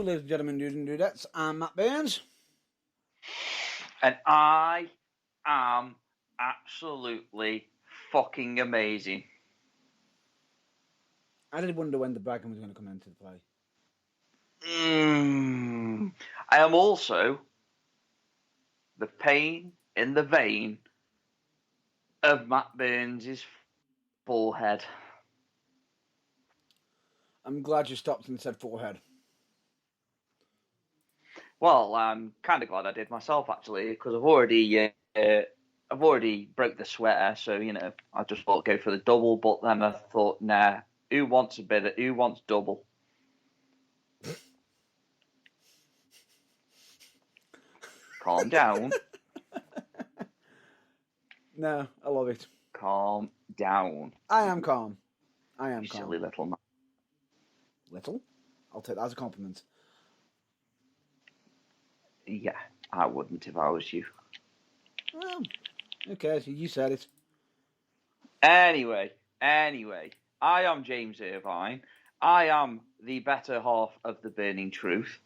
ladies and gentlemen, dudes and dudettes. I'm Matt Burns. And I am absolutely fucking amazing. I did wonder when the dragon was going to come into the play. I am also the pain in the vein of Matt Burns' forehead. I'm glad you stopped and said forehead. Well, I'm kind of glad I did myself, actually, because I've already broke the sweater, so, I just thought go for the double, but then I thought, nah, who wants double? Calm down. No, I love it. Calm down. I am calm. I am calm. Silly little man. Little? I'll take that as a compliment. Yeah, I wouldn't if I was you. Well, who cares? You said it. Anyway, I am James Irvine. I am the better half of the Burning Truth.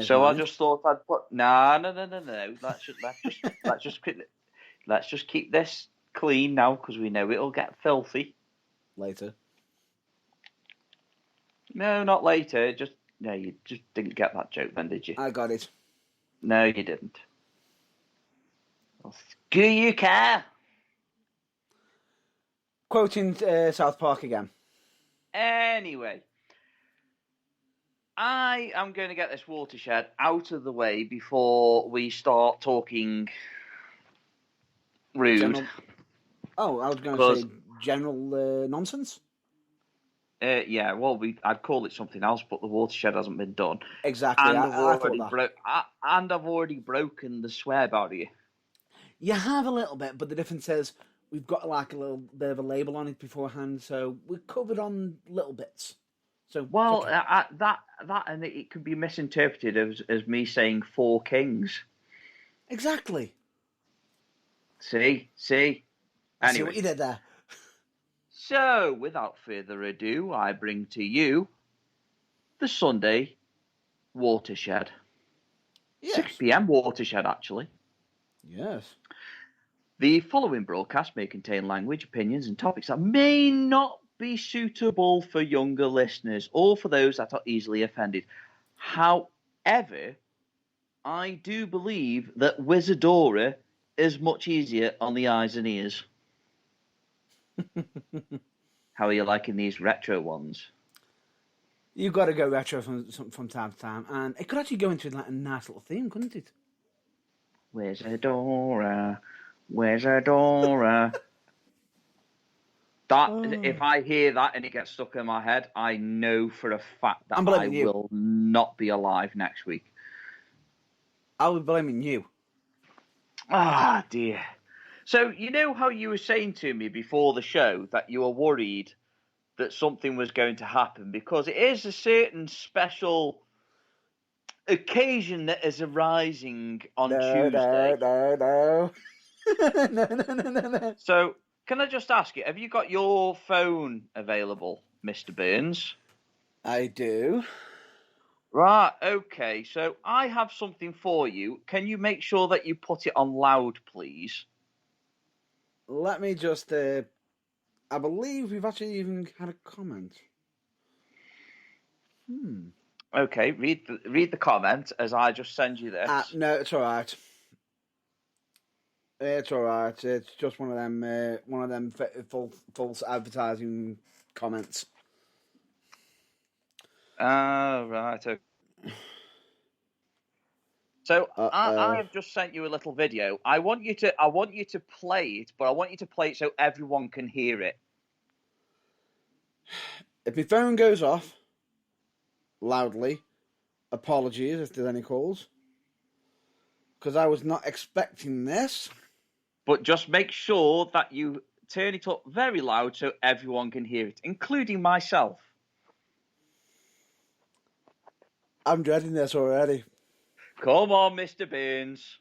So mind. I just thought I'd put no. Let's just keep this clean now because we know it'll get filthy later. No, not later. You just didn't get that joke then, did you? I got it. No, you didn't. Well, do you care? Quoting South Park again. Anyway, I am going to get this watershed out of the way before we start talking rude. I was going to say general nonsense. Yeah, well, I'd call it something else, but the watershed hasn't been done. Exactly. And I've already broken the swear barrier. You have a little bit, but the difference is we've got like a little bit of a label on it beforehand, so we're covered on little bits. So that and it could be misinterpreted as me saying four kings. Exactly. See. Anyway. See what you did there. So, without further ado, I bring to you the Sunday Watershed. Yes. 6 p.m. Watershed, actually. Yes. The following broadcast may contain language, opinions, and topics that may not be suitable for younger listeners or for those that are easily offended. However, I do believe that Wizardora is much easier on the eyes and ears. How are you liking these retro ones? You've got to go retro from time to time, and it could actually go into like a nice little theme, couldn't it? Wizardora. If I hear that and it gets stuck in my head, I know for a fact that I will not be alive next week. I'll be blaming you. Ah, dear. So, you know how you were saying to me before the show that you were worried that something was going to happen because it is a certain special occasion that is arising on Tuesday. No. No. So, can I just ask you, have you got your phone available, Mr. Burns? I do. Right, okay. So, I have something for you. Can you make sure that you put it on loud, please? Let me just, I believe we've actually even had a comment. Okay, read the comment as I just send you this. No, it's all right. It's all right. It's just one of them false advertising comments. Right. Okay. So I have just sent you a little video. I want you to play it, but I want you to play it so everyone can hear it. If my phone goes off loudly, apologies if there's any calls, because I was not expecting this. But just make sure that you turn it up very loud so everyone can hear it, including myself. I'm dreading this already. Come on, Mr. Burns.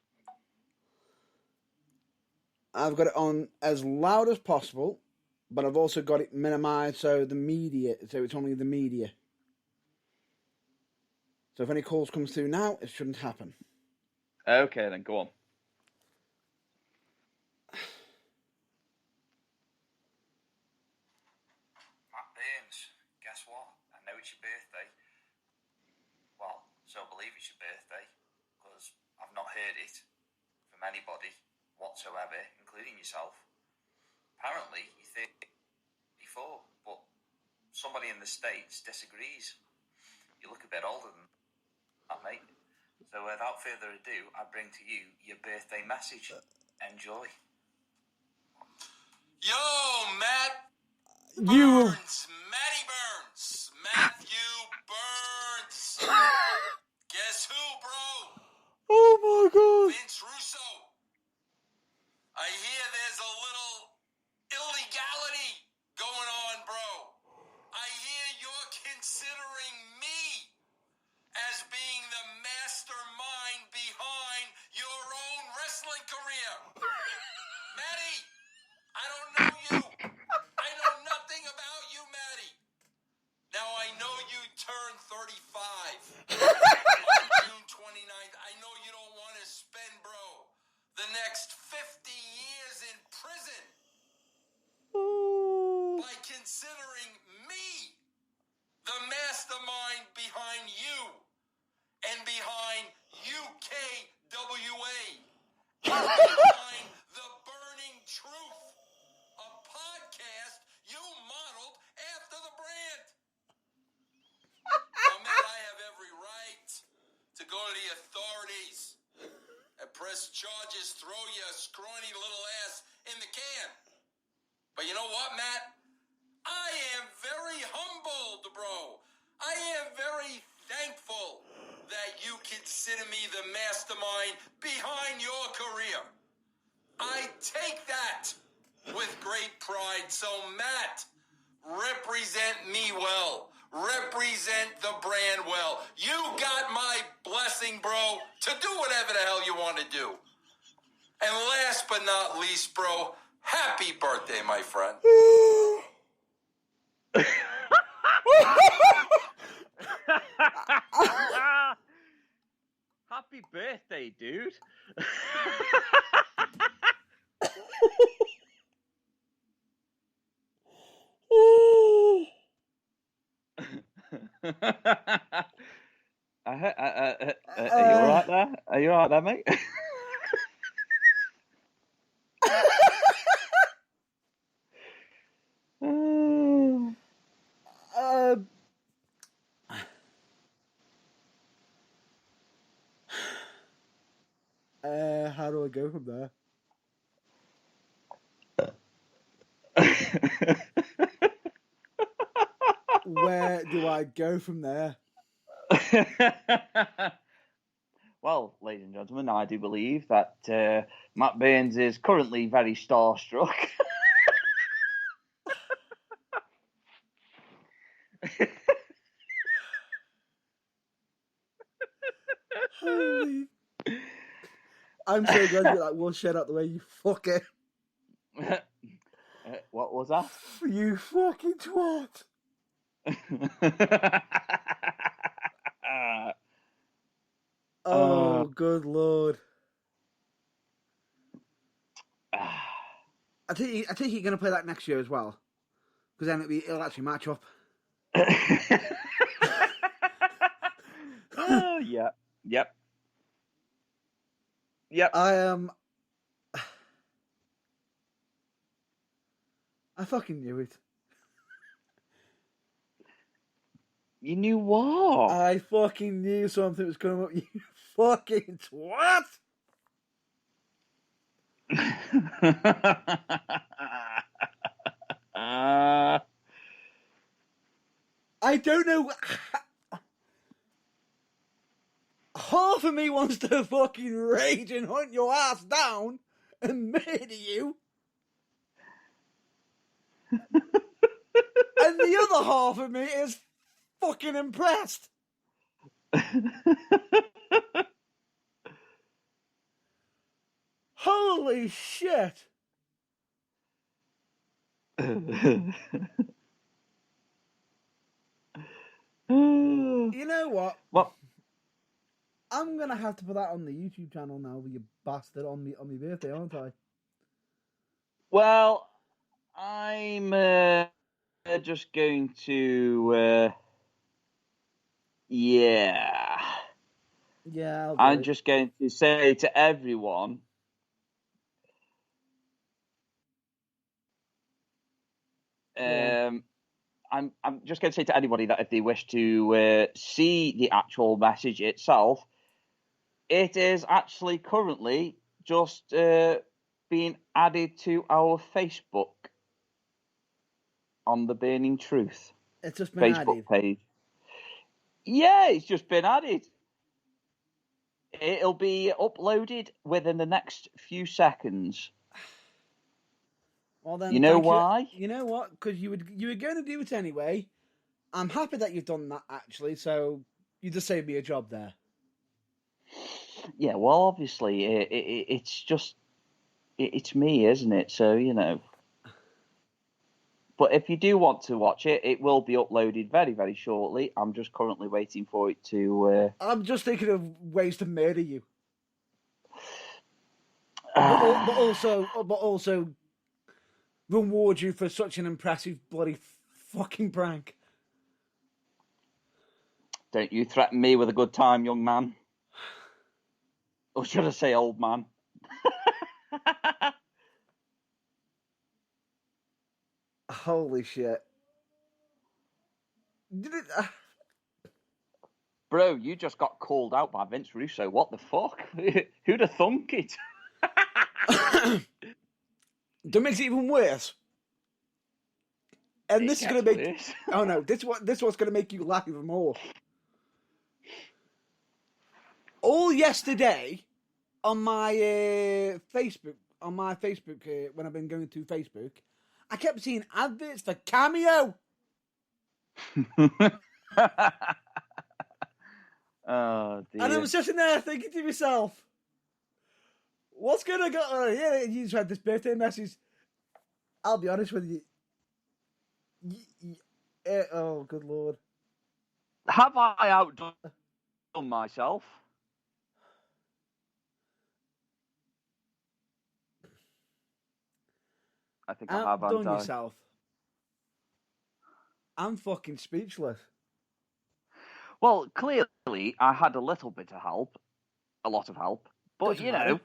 I've got it on as loud as possible, but I've also got it minimized so it's only the media. So if any calls come through now, it shouldn't happen. Okay, then go on. Matt Burns, guess what? I know it's your birthday. Well, so I believe it's your birthday, because I've not heard it from anybody whatsoever, including yourself. Apparently, you're 34, but somebody in the States disagrees. You look a bit older than that, mate. So without further ado, I bring to you your birthday message. Enjoy. Yo, Matt Burns. Matty Burns. Matthew Burns. Guess who, bro? Oh my God. Vince Russo. I hear there's a little illegality going on, bro. I hear you're considering me as being the mastermind behind your own wrestling career. Matty, I don't know you. I know nothing about you, Matty. Now, I know you turned 35 on June 29th. I know you don't want to spend, bro, the next 50 years in prison by considering me the mastermind behind you and behind UKWA and behind The Burning Truth, a podcast you modeled after the brand. Now, Matt, I have every right to go to the authorities and press charges, throw your scrawny little ass in the can. But you know what, Matt? I am very humbled, bro. I am very thankful that you consider me the mastermind behind your career. I take that with great pride. So, Matt, represent me well. Represent the brand well. You got my blessing, bro, to do whatever the hell you want to do. And last but not least, bro, happy birthday, my friend. Happy birthday, dude. Are you all right there? Are you all right there, mate? How do I go from there? Where do I go from there? Well, ladies and gentlemen, I do believe that Matt Burns is currently very starstruck. Holy. I'm so glad you like one shit out the way, you fucker. What was that? You fucking twat. Oh, good lord. I think you're going to play that next year as well. Because then it'll actually match up. Oh, yeah. Yep. I fucking knew it. You knew what? I fucking knew something was coming up, you fucking twat! I don't know. Half of me wants to fucking rage and hunt your ass down and murder you. And the other half of me is fucking impressed. Holy shit. You know what? Well, I'm gonna have to put that on the YouTube channel now, you bastard, on my birthday, aren't I? Well, I'm just going to. Yeah. Yeah, I'll do I'm it. just going to say to everyone. I'm just going to say to anybody that if they wish to see the actual message itself, it is actually currently just being added to our Facebook on the Burning Truth It's just been Facebook added. page. Yeah, it's just been added. It'll be uploaded within the next few seconds. Well then, You know thank why? you. You know what? Because you were going to do it anyway. I'm happy that you've done that actually. So you just saved me a job there. Yeah, well, obviously, it's just it's me, isn't it? So you know. But if you do want to watch it, it will be uploaded very, very shortly. I'm just currently waiting for it to. I'm just thinking of ways to murder you. but also reward you for such an impressive bloody fucking prank. Don't you threaten me with a good time, young man. Or should I say old man? Holy shit. Did it... Bro, you just got called out by Vince Russo. What the fuck? Who'd have thunk it? That makes it even worse. And this is going to make... Worse. Oh no, this what's going to make you laugh even more. All yesterday, on my Facebook, when I've been going through Facebook, I kept seeing adverts for Cameo. Oh, dear. And I was sitting there thinking to myself, what's going to go on here? You just had this birthday message. I'll be honest with you. Oh, good Lord. Have I outdone myself? I think I have, Outdone haven't I? yourself. I'm fucking speechless. Well, clearly, I had a little bit of help, a lot of help, but Doesn't you matter. know,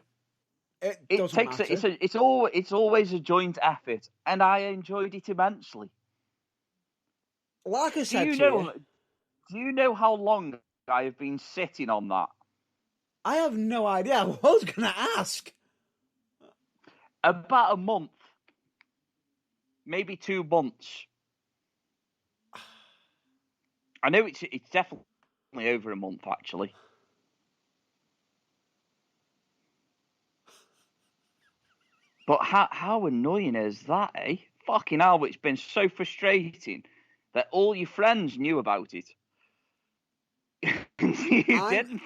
It it doesn't takes matter. it's always a joint effort, and I enjoyed it immensely. Like I Do said you to you, do you know how long I have been sitting on that? I have no idea. I was going to ask. About a month, maybe 2 months. I know it's definitely over a month actually. But how annoying is that, eh? Fucking hell, it's been so frustrating that all your friends knew about it. You didn't.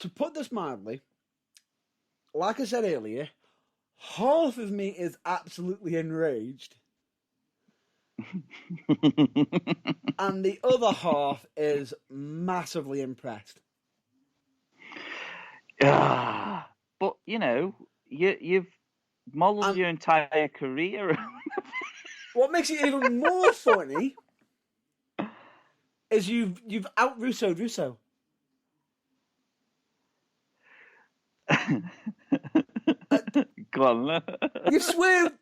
To put this mildly, like I said earlier, half of me is absolutely enraged, and the other half is massively impressed. But you know, you've modelled your entire career. What makes it even more funny is you've out Russo'd Russo. Go on. You swerved.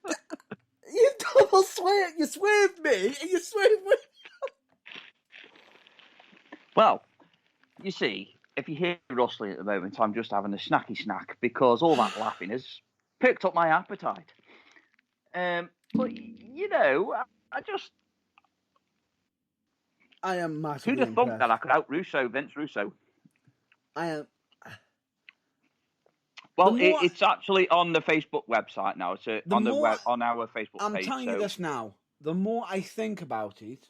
You double swerved. You swerved me, and you swerved me. Well, you see, if you hear rustling at the moment, I'm just having a snacky snack because all that laughing has picked up my appetite. But you know, I am who'd massively have thunk impressed. that I could out Vince Russo? I am. Well, it's actually on the Facebook website now. It's on our Facebook I'm page. telling you this now. The more I think about it,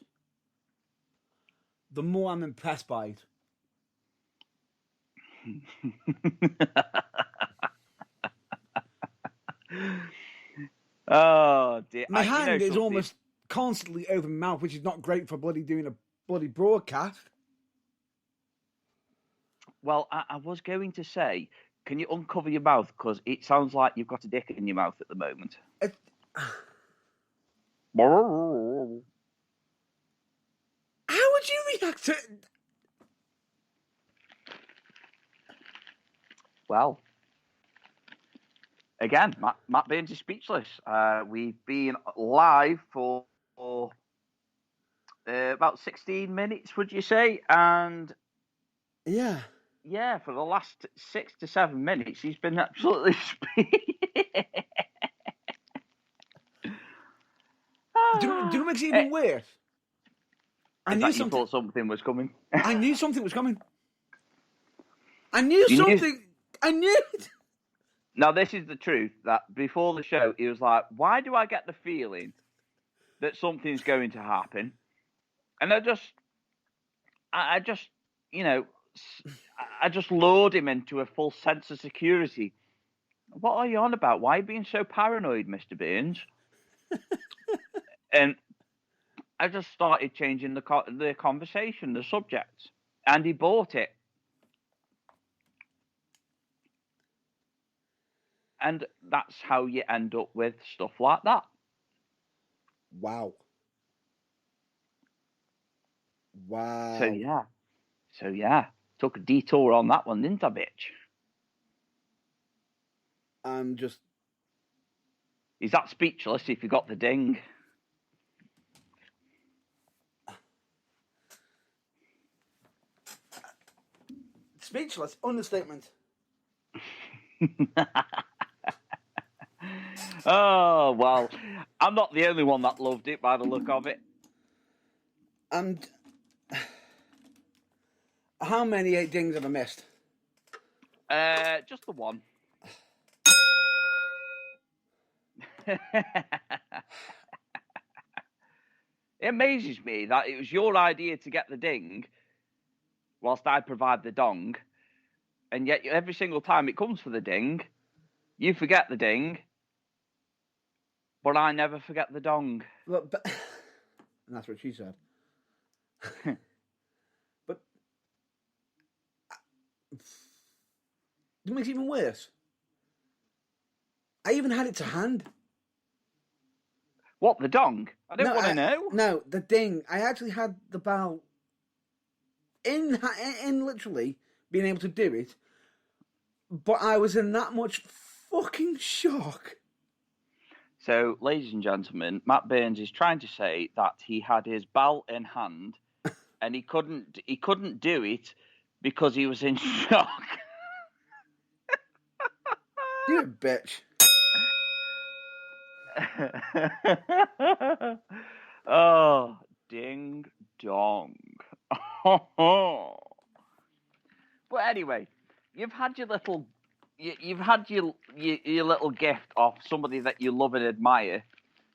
the more I'm impressed by it. Oh dear! My hand is almost constantly over my mouth, which is not great for doing a bloody broadcast. Well, I was going to say, can you uncover your mouth? Because it sounds like you've got a dick in your mouth at the moment. It, Well, how would you react to? again, Matt Burns is speechless. We've been live for about 16 minutes, would you say? And Yeah. yeah, for the last 6 to 7 minutes, he's been absolutely Do you know what makes it even worse? I knew You something. thought something was coming. I knew something was coming. I knew You knew- something. I knew it. Now, this is the truth, that before the show, he was like, why do I get the feeling that something's going to happen? And I just, you know, I just lured him into a full sense of security. What are you on about? Why are you being so paranoid, Mr. Burns? And I just started changing the conversation, the subject, and he bought it. And that's how you end up with stuff like that. Wow. Wow. So yeah, took a detour on that one, didn't I, bitch? I'm just. Is that speechless if you got the ding? Speechless. Understatement. Oh, well, I'm not the only one that loved it by the look of it. And how many 8 dings have I missed? Just the one. It amazes me that it was your idea to get the ding whilst I provide the dong, and yet every single time it comes for the ding, you forget the ding, but I never forget the dong. Look, but, and that's what she said. But it makes it even worse. I even had it to hand. What, the dong? I don't want to know. No, the ding. I actually had the bell in literally being able to do it, but I was in that much fucking shock. So, ladies and gentlemen, Matt Burns is trying to say that he had his bell in hand and he couldn't do it because he was in shock. You bitch. Oh, ding dong. But anyway, you've had your little gift of somebody that you love and admire.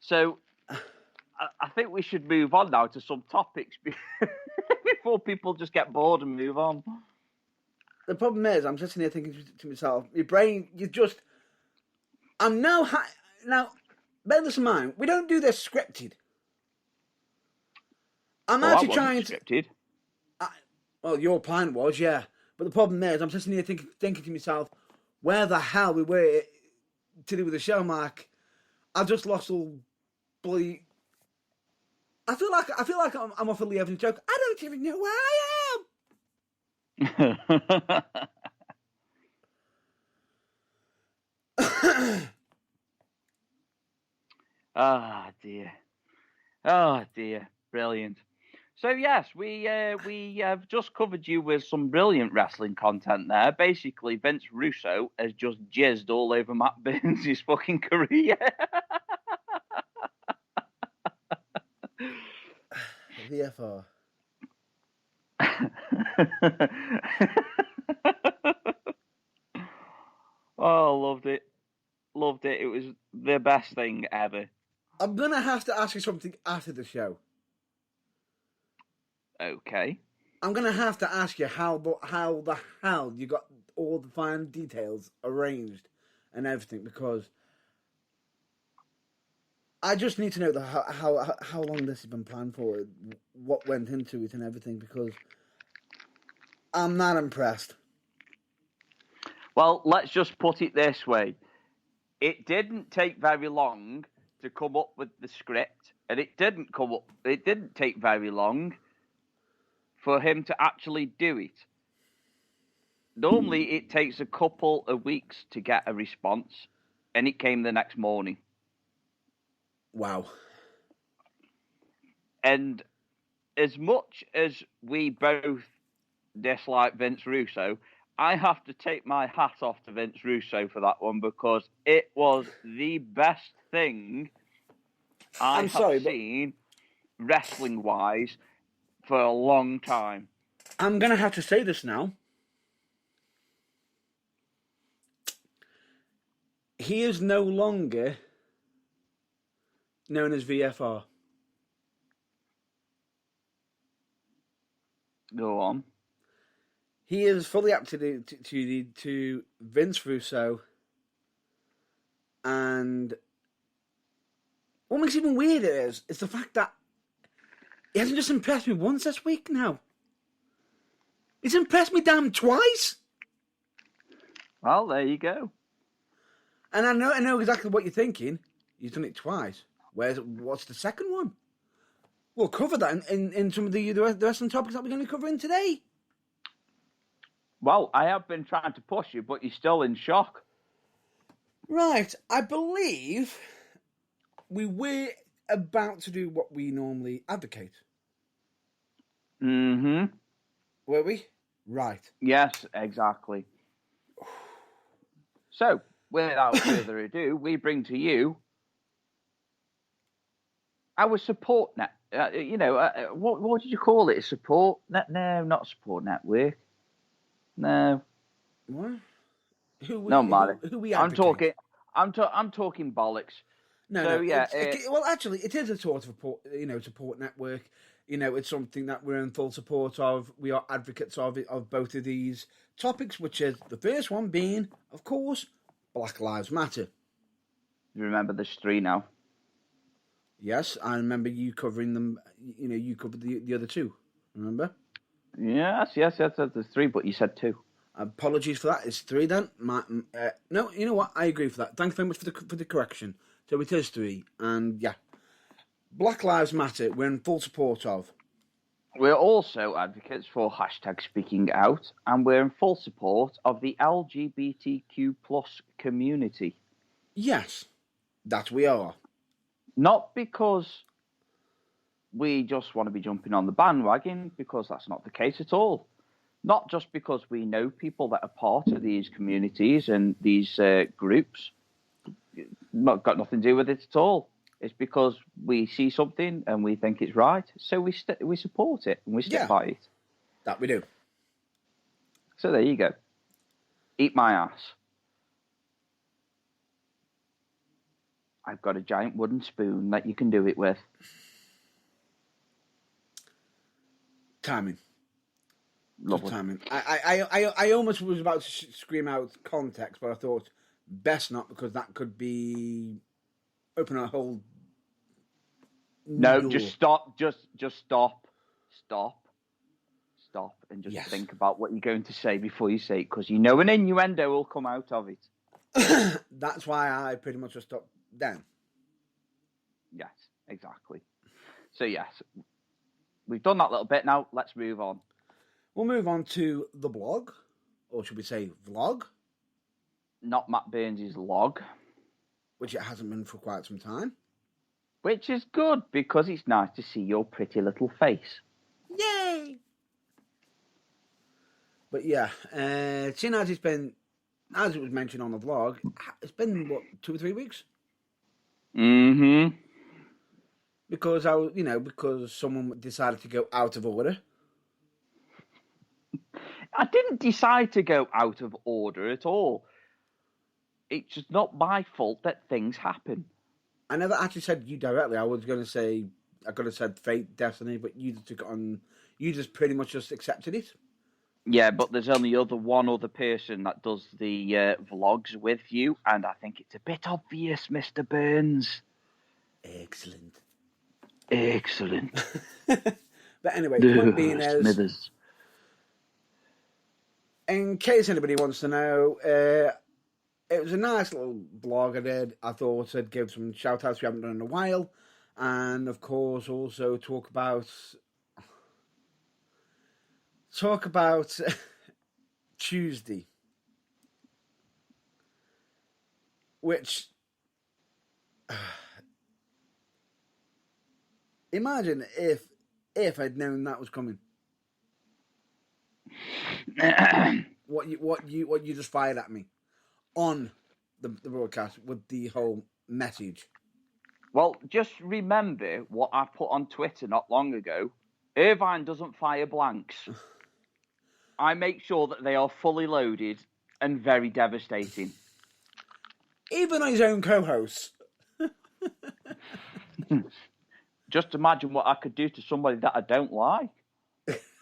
So I think we should move on now to some topics before people just get bored and move on. The problem is, I'm sitting here thinking to myself, your brain, I'm now, bear this in mind, we don't do this scripted. I'm actually trying to. Scripted. Well, your plan was, yeah. But the problem is, I'm sitting here thinking to myself, where the hell we were to do with the show, Mark? I've just lost all bloody. I feel like I'm off a Lee Evans joke. I don't even know where I am. Oh dear, brilliant. So yes, we have just covered you with some brilliant wrestling content there. Basically, Vince Russo has just jizzed all over Matt Burns' fucking career. VFR. Oh, loved it. It was the best thing ever. I'm gonna have to ask you something after the show. Okay. I'm gonna have to ask you how the hell you got all the fine details arranged and everything, because I just need to know how long this has been planned for, what went into it and everything, because I'm not impressed. Well, let's just put it this way. It didn't take very long to come up with the script, and it didn't take very long for him to actually do it. Normally, it takes a couple of weeks to get a response, and it came the next morning. Wow. And as much as we both dislike Vince Russo, I have to take my hat off to Vince Russo for that one, because it was the best thing I have seen wrestling-wise for a long time. I'm going to have to say this now. He is no longer known as VFR. Go on. He is fully up to Vince Russo, and what makes it even weirder is the fact that he hasn't just impressed me once this week now. He's impressed me damn twice. Well, there you go. And I know exactly what you're thinking. He's done it twice. What's the second one? We'll cover that in some of the wrestling topics that we're going to cover in today. Well, I have been trying to push you, but you're still in shock. Right, I believe we were about to do what we normally advocate. Mm-hmm. Were we? Right. Yes, exactly. So, without further ado, we bring to you our support net. What did you call it? A support net? No, not a support network. No. What? Who we advocate? I'm talking bollocks. No, so, no. Yeah. Well, actually, it is a sort of support network. It's something that we're in full support of. We are advocates of both of these topics, which is the first one being, of course, Black Lives Matter. You remember there's 3 now. Yes, I remember you covering them. You covered the other 2. Remember? Yes. There's 3, but you said 2. Apologies for that. It's 3 then. No, you know what? I agree for that. Thanks very much for the correction. So it is 3, and yeah, Black Lives Matter. We're in full support of. We're also advocates for #speaking out, and we're in full support of the LGBTQ+ community. Yes, that we are. Not because we just want to be jumping on the bandwagon, because that's not the case at all. Not just because we know people that are part of these communities and these groups. Got nothing to do with it at all. It's because we see something and we think it's right, so we support it and we stick by it. That we do. So there you go. Eat my ass. I've got a giant wooden spoon that you can do it with. Timing. Lovely. Timing. I almost was about to scream out context, but I thought best not, because that could be open a whole. No, door. just stop. Just stop, and just think about what you're going to say before you say it, because you know an innuendo will come out of it. That's why I pretty much just stopped then. Yes, exactly. So yes, we've done that little bit. Now let's move on. We'll move on to the blog, or should we say vlog? Not Matt Burns' log. Which it hasn't been for quite some time. Which is good, because it's nice to see your pretty little face. Yay! But yeah, seeing as it's been, as it was mentioned on the vlog, it's been, 2 or 3 weeks? Mm-hmm. Because because someone decided to go out of order. I didn't decide to go out of order at all. It's just not my fault that things happen. I never actually said you directly. I was going to say, I could have said fate, destiny, but you just took it on. You just pretty much just accepted it. Yeah, but there's only one other person that does the vlogs with you, and I think it's a bit obvious, Mr. Burns. Excellent. Excellent. But anyway, the point being is, Smithers. In case anybody wants to know, it was a nice little blog I did. I thought I'd give some shout outs we haven't done in a while. And of course, also talk about Tuesday, which imagine if I'd known that was coming. what you just fired at me on the broadcast with the whole message. Well, just remember what I put on Twitter not long ago. Irvine doesn't fire blanks. I make sure that they are fully loaded and very devastating. Even on his own co-hosts. Just imagine what I could do to somebody that I don't like.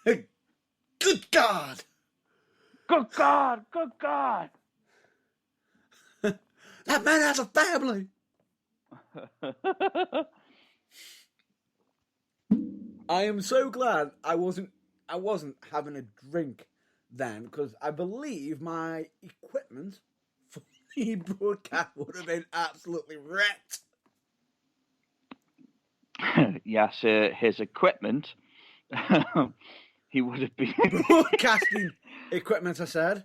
Good God! Good God! Good God! That man has a family! I am so glad I wasn't having a drink then, because I believe my equipment for the broadcast would have been absolutely wrecked. Yes, his equipment. He would have been broadcasting equipment, I said.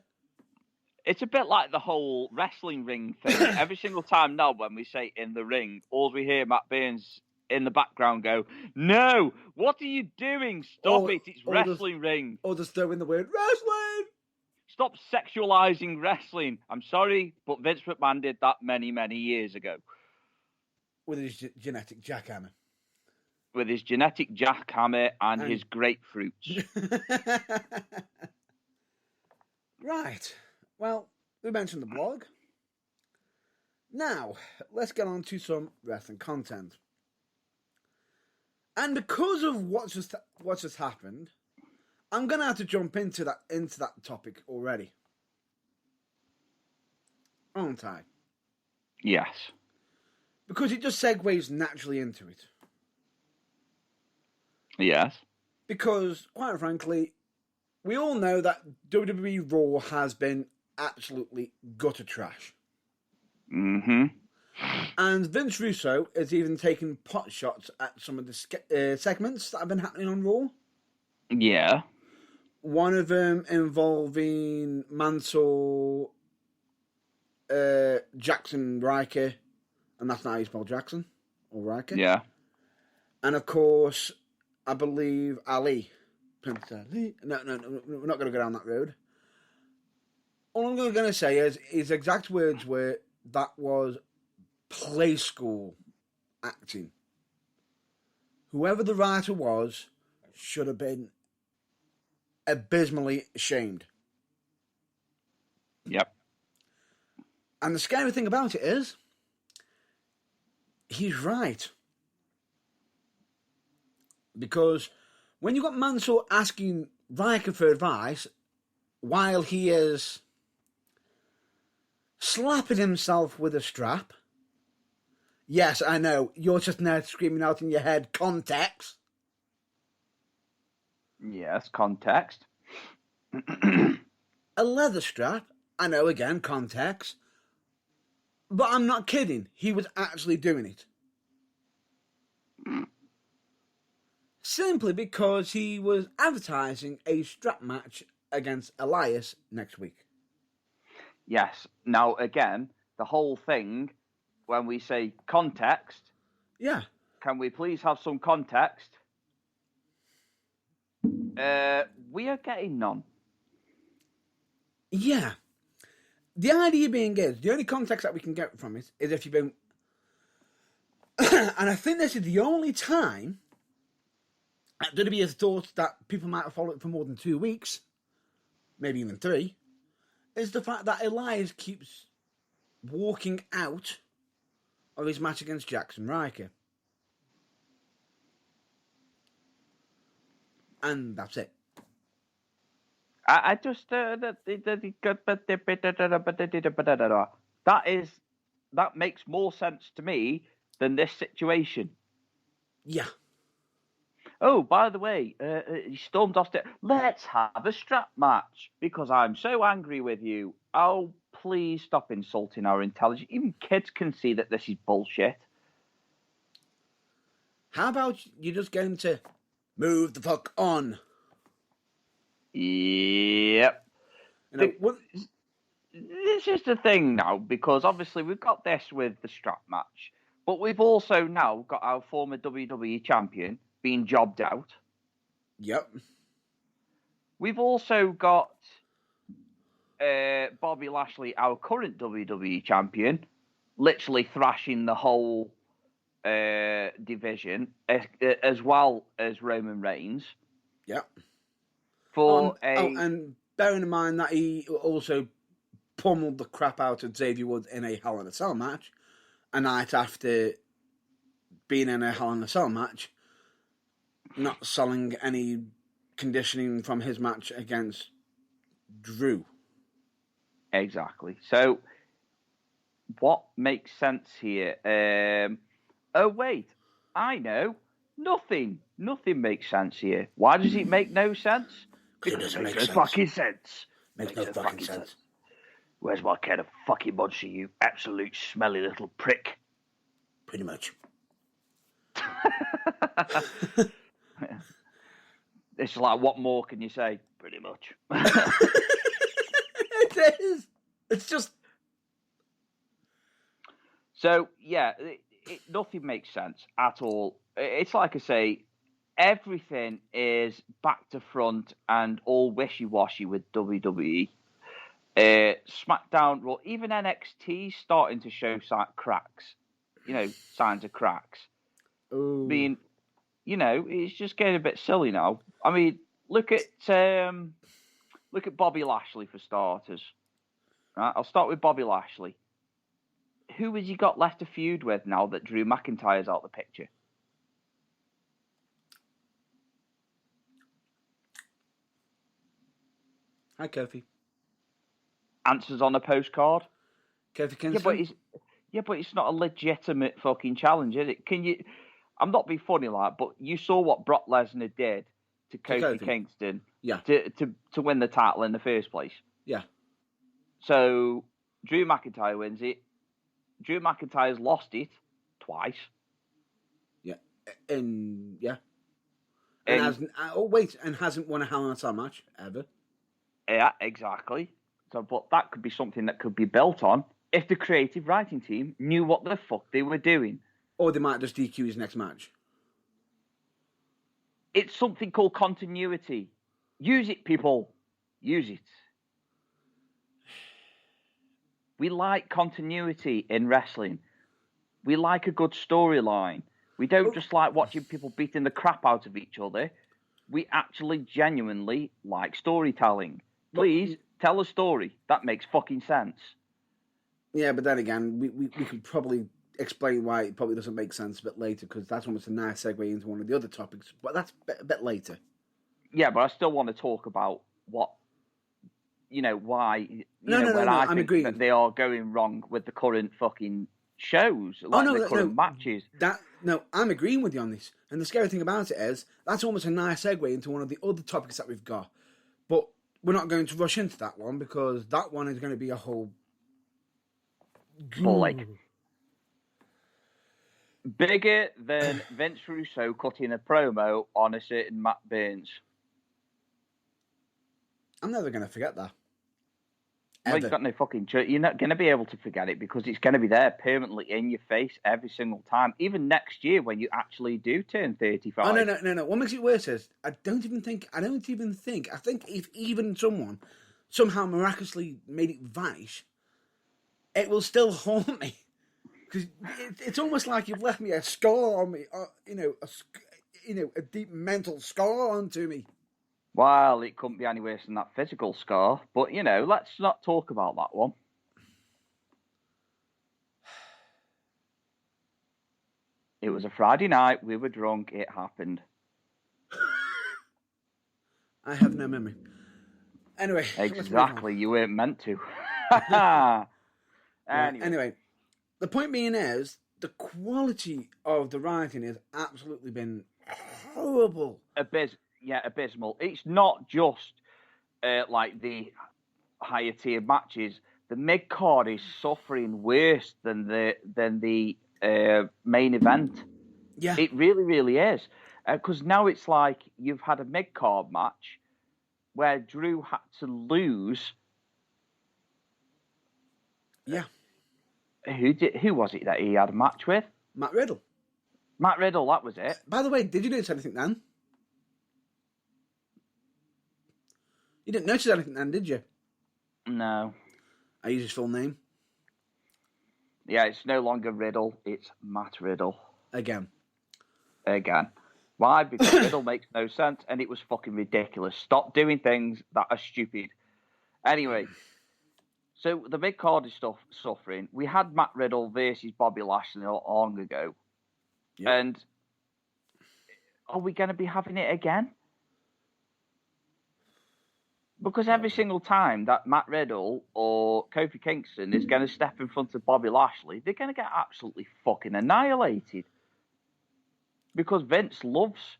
It's a bit like the whole wrestling ring thing. Every single time now when we say in the ring, all we hear Matt Burns in the background go, "No, what are you doing? Stop it, it's wrestling ring." Or just throw in the word wrestling. Stop sexualizing wrestling. I'm sorry, but Vince McMahon did that many, many years ago. With his genetic jackhammer. With his genetic jackhammer and his grapefruits. Right. Well, we mentioned the blog. Now, let's get on to some wrestling content. And because of what's just happened, I'm gonna have to jump into that topic already, aren't I? Yes. Because it just segues naturally into it. Yes. Because, quite frankly, we all know that WWE Raw has been absolutely gutter trash. Mm-hmm. And Vince Russo has even taken pot shots at some of the segments that have been happening on Raw. Yeah. One of them involving Mansoor, Jackson Riker, and that's not how you spell Jackson, or Riker. Yeah. And of course, I believe Ali. Prince Ali. No, we're not going to go down that road. All I'm going to say is his exact words were, that was play school acting. Whoever the writer was should have been abysmally ashamed. Yep. And the scary thing about it is, he's right. Because when you got Mansoor asking Riker for advice while he is slapping himself with a strap. Yes, I know, you're just now screaming out in your head, context. Yes, context. A leather strap, I know, again, context. But I'm not kidding, he was actually doing it. Simply because he was advertising a strap match against Elias next week. Yes. Now, again, the whole thing, when we say context... Yeah. Can we please have some context? We are getting none. Yeah. The idea being is, the only context that we can get from it is if you've been... and I think this is the only time that WWE has thought that people might have followed it for more than 2 weeks, maybe even 3, is the fact that Elias keeps walking out of his match against Jackson Riker. And that's it. I just that makes more sense to me than this situation. Yeah. Oh, by the way, he stormed off. Let's have a strap match because I'm so angry with you. Oh, please stop insulting our intelligence. Even kids can see that this is bullshit. How about you just get him to move the fuck on? Yep. This is the thing now, because obviously we've got this with the strap match, but we've also now got our former WWE champion being jobbed out. Yep. We've also got Bobby Lashley, our current WWE champion, literally thrashing the whole division, as well as Roman Reigns. Yep. And bearing in mind that he also pummeled the crap out of Xavier Woods in a Hell in a Cell match, a night after being in a Hell in a Cell match, not selling any conditioning from his match against Drew. Exactly. So, what makes sense here? Oh, wait. I know. Nothing. Nothing makes sense here. Why does it make no sense? Because it doesn't make no sense. Fucking sense. Makes no fucking sense. Where's my can of fucking monster, you absolute smelly little prick? Pretty much. It's like, what more can you say? Pretty much. It is. It's just... So, yeah, nothing makes sense at all. It's like I say, everything is back to front and all wishy-washy with WWE. SmackDown, well, even NXT starting to show cracks. Signs of cracks. Ooh. I mean, it's just getting a bit silly now. I mean, look at Bobby Lashley for starters. Right, I'll start with Bobby Lashley. Who has he got left to feud with now that Drew McIntyre's out the picture? Hi, Kofi. Answers on a postcard. Kofi Kingston. But it's not a legitimate fucking challenge, is it? Can you? I'm not being funny, but you saw what Brock Lesnar did to Kofi Kingston, yeah, to win the title in the first place. Yeah. So Drew McIntyre wins it. Drew McIntyre's lost it twice. Yeah, and hasn't won a Hell in a Cell match ever. Yeah, exactly. So, but that could be something that could be built on if the creative writing team knew what the fuck they were doing. Or they might just DQ his next match. It's something called continuity. Use it, people. Use it. We like continuity in wrestling. We like a good storyline. We don't just like watching people beating the crap out of each other. We actually genuinely like storytelling. Please tell a story that makes fucking sense. Yeah, but then again, we can probably explain why it probably doesn't make sense a bit later, because that's almost a nice segue into one of the other topics. But that's a bit later. Yeah, but I still want to talk about what, why, I think that they are going wrong with the current fucking shows, the current matches. I'm agreeing with you on this. And the scary thing about it is, that's almost a nice segue into one of the other topics that we've got. But we're not going to rush into that one, because that one is going to be a whole... Bigger than Vince Russo cutting a promo on a certain Matt Burns. I'm never going to forget that. Well, you've got no fucking... You're not going to be able to forget it, because it's going to be there permanently in your face every single time. Even next year when you actually do turn 35. Oh, no. What makes it worse is, I think if even someone somehow miraculously made it vanish, it will still haunt me. Because it's almost like you've left me a scar on me, a deep mental scar onto me. Well, it couldn't be any worse than that physical scar. But, let's not talk about that one. It was a Friday night. We were drunk. It happened. I have no memory. Anyway. Exactly. You weren't meant to. Anyway, the point being is, the quality of the writing has absolutely been horrible. Abysmal. It's not just like the higher tier matches. The mid card is suffering worse than the main event. Yeah. It really, really is. Because now it's like you've had a mid card match where Drew had to lose. Yeah. Who was it that he had a match with? Matt Riddle. Matt Riddle, that was it. By the way, did you notice anything then? You didn't notice anything then, did you? No. I use his full name. Yeah, it's no longer Riddle, it's Matt Riddle. Again. Why? Because Riddle makes no sense and it was fucking ridiculous. Stop doing things that are stupid. Anyway, so the big card is suffering. We had Matt Riddle versus Bobby Lashley not long ago. Yep. And are we going to be having it again? Because every single time that Matt Riddle or Kofi Kingston is going to step in front of Bobby Lashley, they're going to get absolutely fucking annihilated. Because Vince loves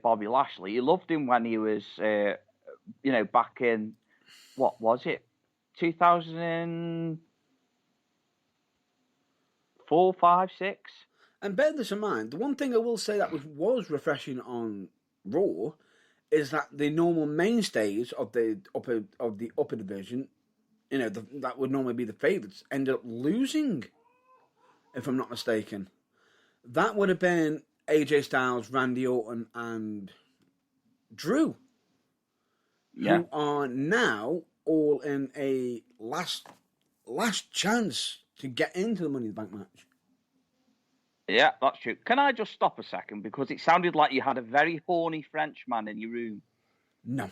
Bobby Lashley. He loved him when he was, back in, what was it? 2004, 5, 6? And bear this in mind, the one thing I will say that was refreshing on Raw is that the normal mainstays of the upper division, that would normally be the favourites, ended up losing, if I'm not mistaken. That would have been AJ Styles, Randy Orton, and Drew, who are now all in a last chance to get into the Money in the Bank match. Yeah, that's true. Can I just stop a second? Because it sounded like you had a very horny Frenchman in your room. No.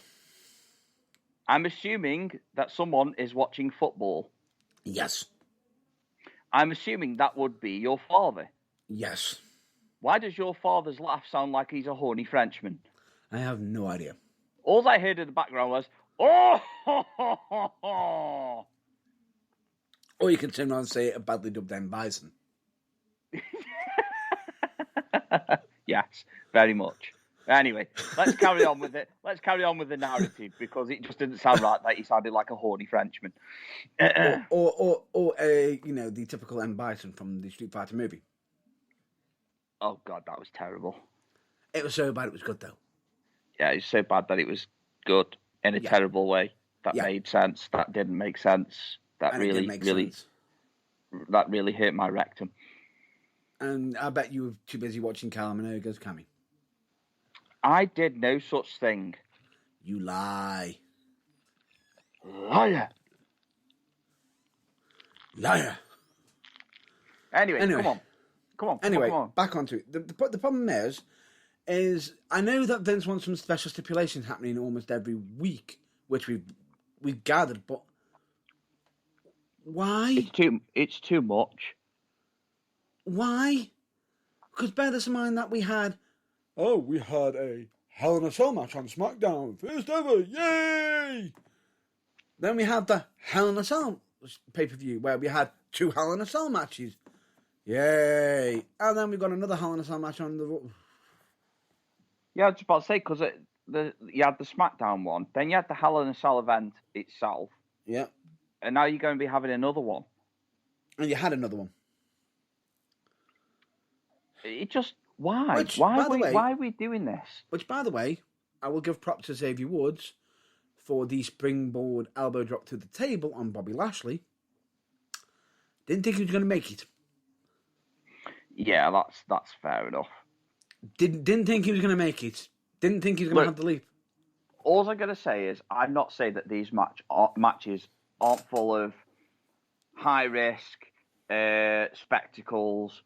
I'm assuming that someone is watching football. Yes. I'm assuming that would be your father. Yes. Why does your father's laugh sound like he's a horny Frenchman? I have no idea. All I heard in the background was, oh, ho, ho, ho, ho. Or you can turn around and say a badly dubbed M. Bison. Yes, very much. Anyway, let's carry on with it. Let's carry on with the narrative because it just didn't sound right that he sounded like a horny Frenchman. or the typical M. Bison from the Street Fighter movie. Oh God, that was terrible. It was so bad it was good though. Yeah, it was so bad that it was good in a terrible way. That made sense. That didn't make sense. That really hurt my rectum. And I bet you were too busy watching Kylie Minogue's Cammy. I did no such thing. You lie. Liar. Anyway, come on. Anyway, back onto it. The problem is I know that Vince wants some special stipulations happening almost every week, which we've gathered, but why? It's too much. Why? Because bear this in mind that we had a Hell in a Cell match on SmackDown, first ever, yay! Then we had the Hell in a Cell pay-per-view where we had 2 Hell in a Cell matches, yay! And then we got another Hell in a Cell match on the... Yeah, I was about to say, because you had the SmackDown one, then you had the Hell in a Cell event itself. Yeah. And now you're going to be having another one. And you had another one. It just... Why? Why are we doing this? Which, by the way, I will give props to Xavier Woods for the springboard elbow drop to the table on Bobby Lashley. Didn't think he was going to make it. Yeah, that's fair enough. Didn't think he was going to make it. Didn't think he was going to have the leap. All I'm going to say is, I'm not saying that these matches aren't full of high risk spectacles,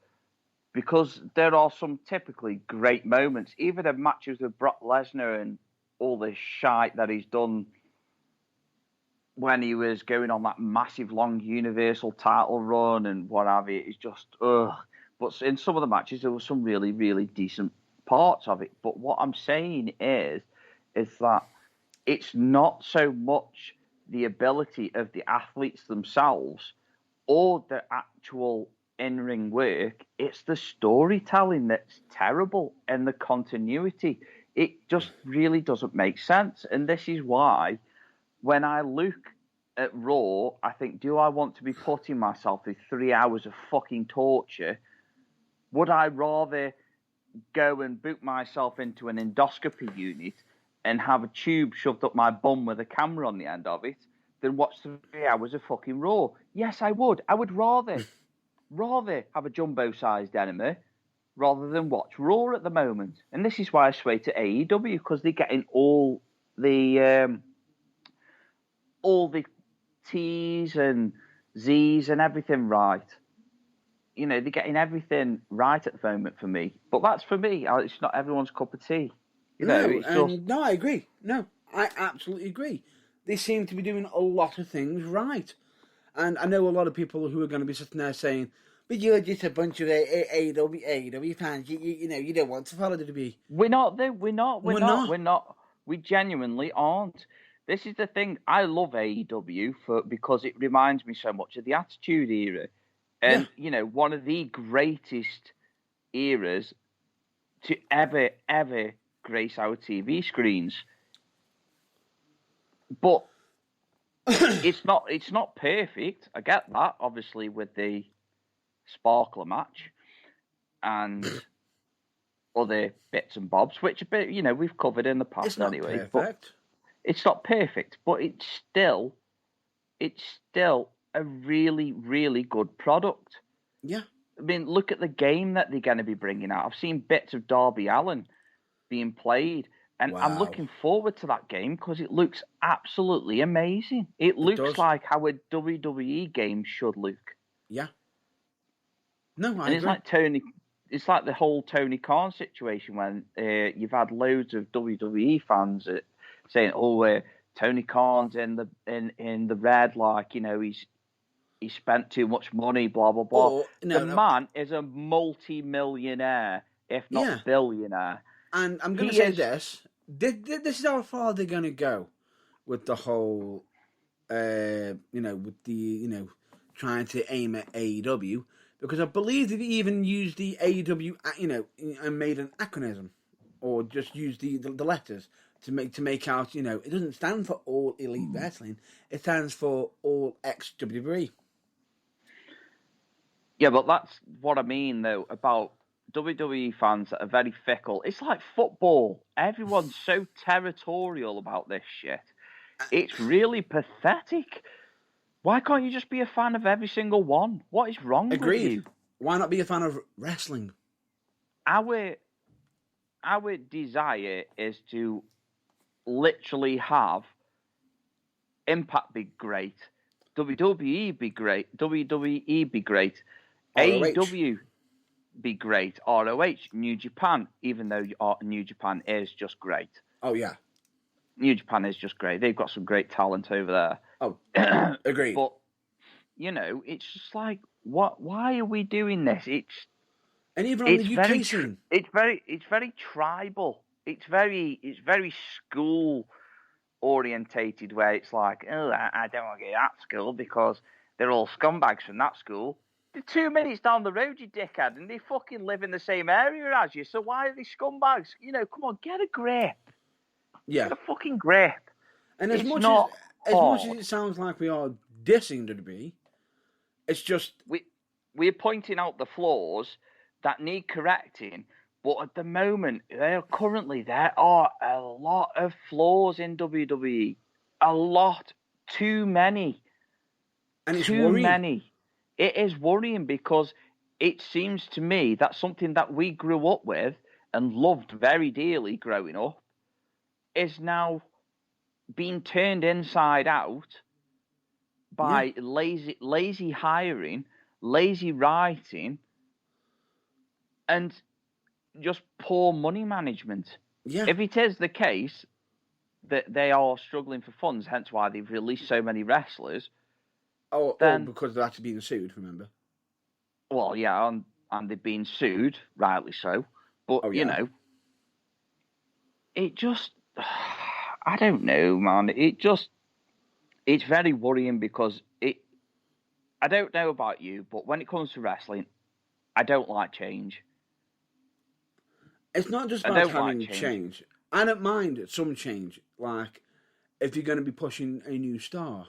because there are some typically great moments. Even in matches with Brock Lesnar and all the shite that he's done when he was going on that massive long Universal title run and what have you, it's just, ugh. But in some of the matches, there were some really, really decent parts of it. But what I'm saying is that it's not so much the ability of the athletes themselves or the actual in-ring work. It's the storytelling that's terrible and the continuity. It just really doesn't make sense. And this is why when I look at Raw, I think, do I want to be putting myself through 3 hours of fucking torture? Would I rather go and boot myself into an endoscopy unit and have a tube shoved up my bum with a camera on the end of it than watch 3 hours of fucking Raw? Yes, I would. I would rather have a jumbo-sized enema rather than watch Raw at the moment. And this is why I sway to AEW, because they're getting all the T's and Z's and everything right. You know, they're getting everything right at the moment for me. But that's for me. It's not everyone's cup of tea. No, I agree. No, I absolutely agree. They seem to be doing a lot of things right. And I know a lot of people who are going to be sitting there saying, but you're just a bunch of AEW fans. You know, you don't want to follow WWE. We're not, though. We're not. We genuinely aren't. This is the thing. I love AEW because it reminds me so much of the Attitude Era. And, you know, one of the greatest eras to ever grace our TV screens. But it's not perfect. I get that, obviously, with the Sparkler match and other bits and bobs, which we've covered in the past it's not anyway. Perfect. But it's not perfect, but it's still a really, really good product. Yeah. I mean, look at the game that they're going to be bringing out. I've seen bits of Darby Allin being played, and I'm looking forward to that game because it looks absolutely amazing. It looks like how a WWE game should look. Yeah. No, I agree. It's like the whole Tony Khan situation when you've had loads of WWE fans saying, "Oh, Tony Khan's in the red, like he spent too much money, blah blah blah." Man is a multi-millionaire, if not billionaire. And I'm going to say this: this is how far they're going to go with the whole, with the trying to aim at AEW, because I believe they've even used the AEW, and made an acronym, or just used the letters to make out, it doesn't stand for All Elite Wrestling; it stands for All ex-WWE. Yeah, but that's what I mean, though, about WWE fans that are very fickle. It's like football. Everyone's so territorial about this shit. It's really pathetic. Why can't you just be a fan of every single one? What is wrong with you? Why not be a fan of wrestling? Our desire is to literally have Impact be great, WWE be great, WWE be great, AEW be great, ROH, New Japan, even though New Japan is just great. Oh, yeah. New Japan is just great. They've got some great talent over there. Oh, agreed. But, it's just like, why are we doing this? And even on the UK scene. It's very tribal. It's very school orientated, where it's like, oh, I don't want to go to that school because they're all scumbags from that school. They're 2 minutes down the road, you dickhead, and they fucking live in the same area as you. So why are they scumbags? Come on, get a grip. Yeah. Get a fucking grip. And as much as it sounds like we are dissing WWE, it's just we're pointing out the flaws that need correcting. But at the moment, there are a lot of flaws in WWE. A lot. Too many. And it's worrying. Many. It is worrying because it seems to me that something that we grew up with and loved very dearly growing up is now being turned inside out by lazy hiring, lazy writing, and just poor money management. Yeah. If it is the case that they are struggling for funds, hence why they've released so many wrestlers. Then, because they're actually being sued, remember? Well, yeah, and they've been sued, rightly so. But, it just... I don't know, man. It's very worrying because I don't know about you, but when it comes to wrestling, I don't like change. It's not just I about don't like having change. I don't mind some change, like if you're going to be pushing a new star.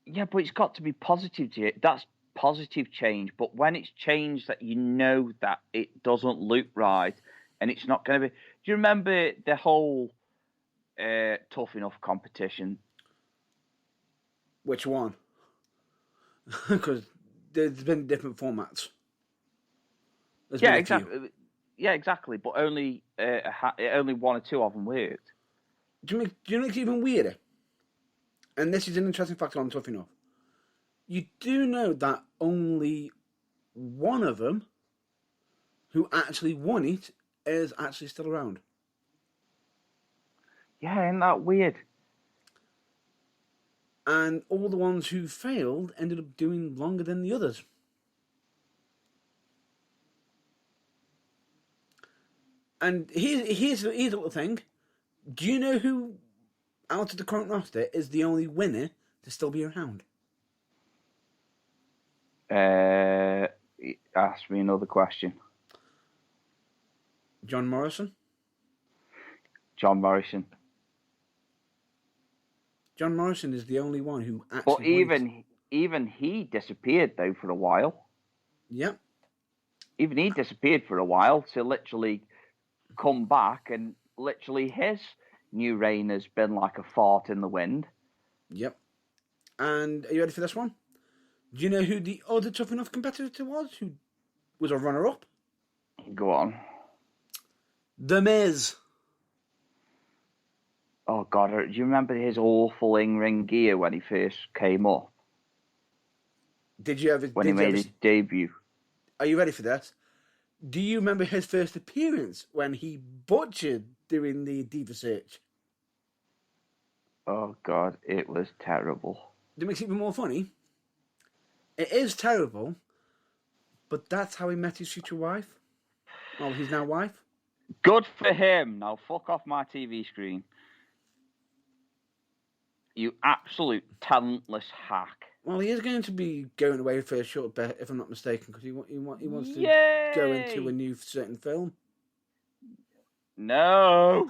Yeah, but it's got to be positive. That's positive change. But when it's change that you know that it doesn't look right, and it's not going to be. Do you remember the whole Tough Enough competition? Which one? Because there's been different formats. There's been a few. Exactly. Yeah, exactly. But only one or two of them worked. Do you know what's even weirder? And this is an interesting factor on Tough Enough. You do know that only one of them who actually won it is actually still around. Yeah, isn't that weird? And all the ones who failed ended up doing longer than the others. And here's the little thing. Do you know who, out of the current roster, is the only winner to still be around? Ask me another question. John Morrison? John Morrison. John Morrison is the only one who actually But won it. even he disappeared, though, for a while. Yep. Even he disappeared for a while to literally come back, and literally his new reign has been like a fart in the wind. Yep. And are you ready for this one? Do you know who the other Tough Enough competitor was, who was a runner-up? Go on. The Miz. Oh, God, do you remember his awful in-ring gear when he first came up? Did you ever... When he made his debut. Are you ready for that? Do you remember his first appearance when he butchered doing the Diva Search? Oh, God, it was terrible. That makes it even more funny. It is terrible, but that's how he met his future wife. Well, his now wife. Good for him. Now fuck off my TV screen. You absolute talentless hack. Well, he is going to be going away for a short bit, if I'm not mistaken, because he wants to Yay! go into a new certain film. No.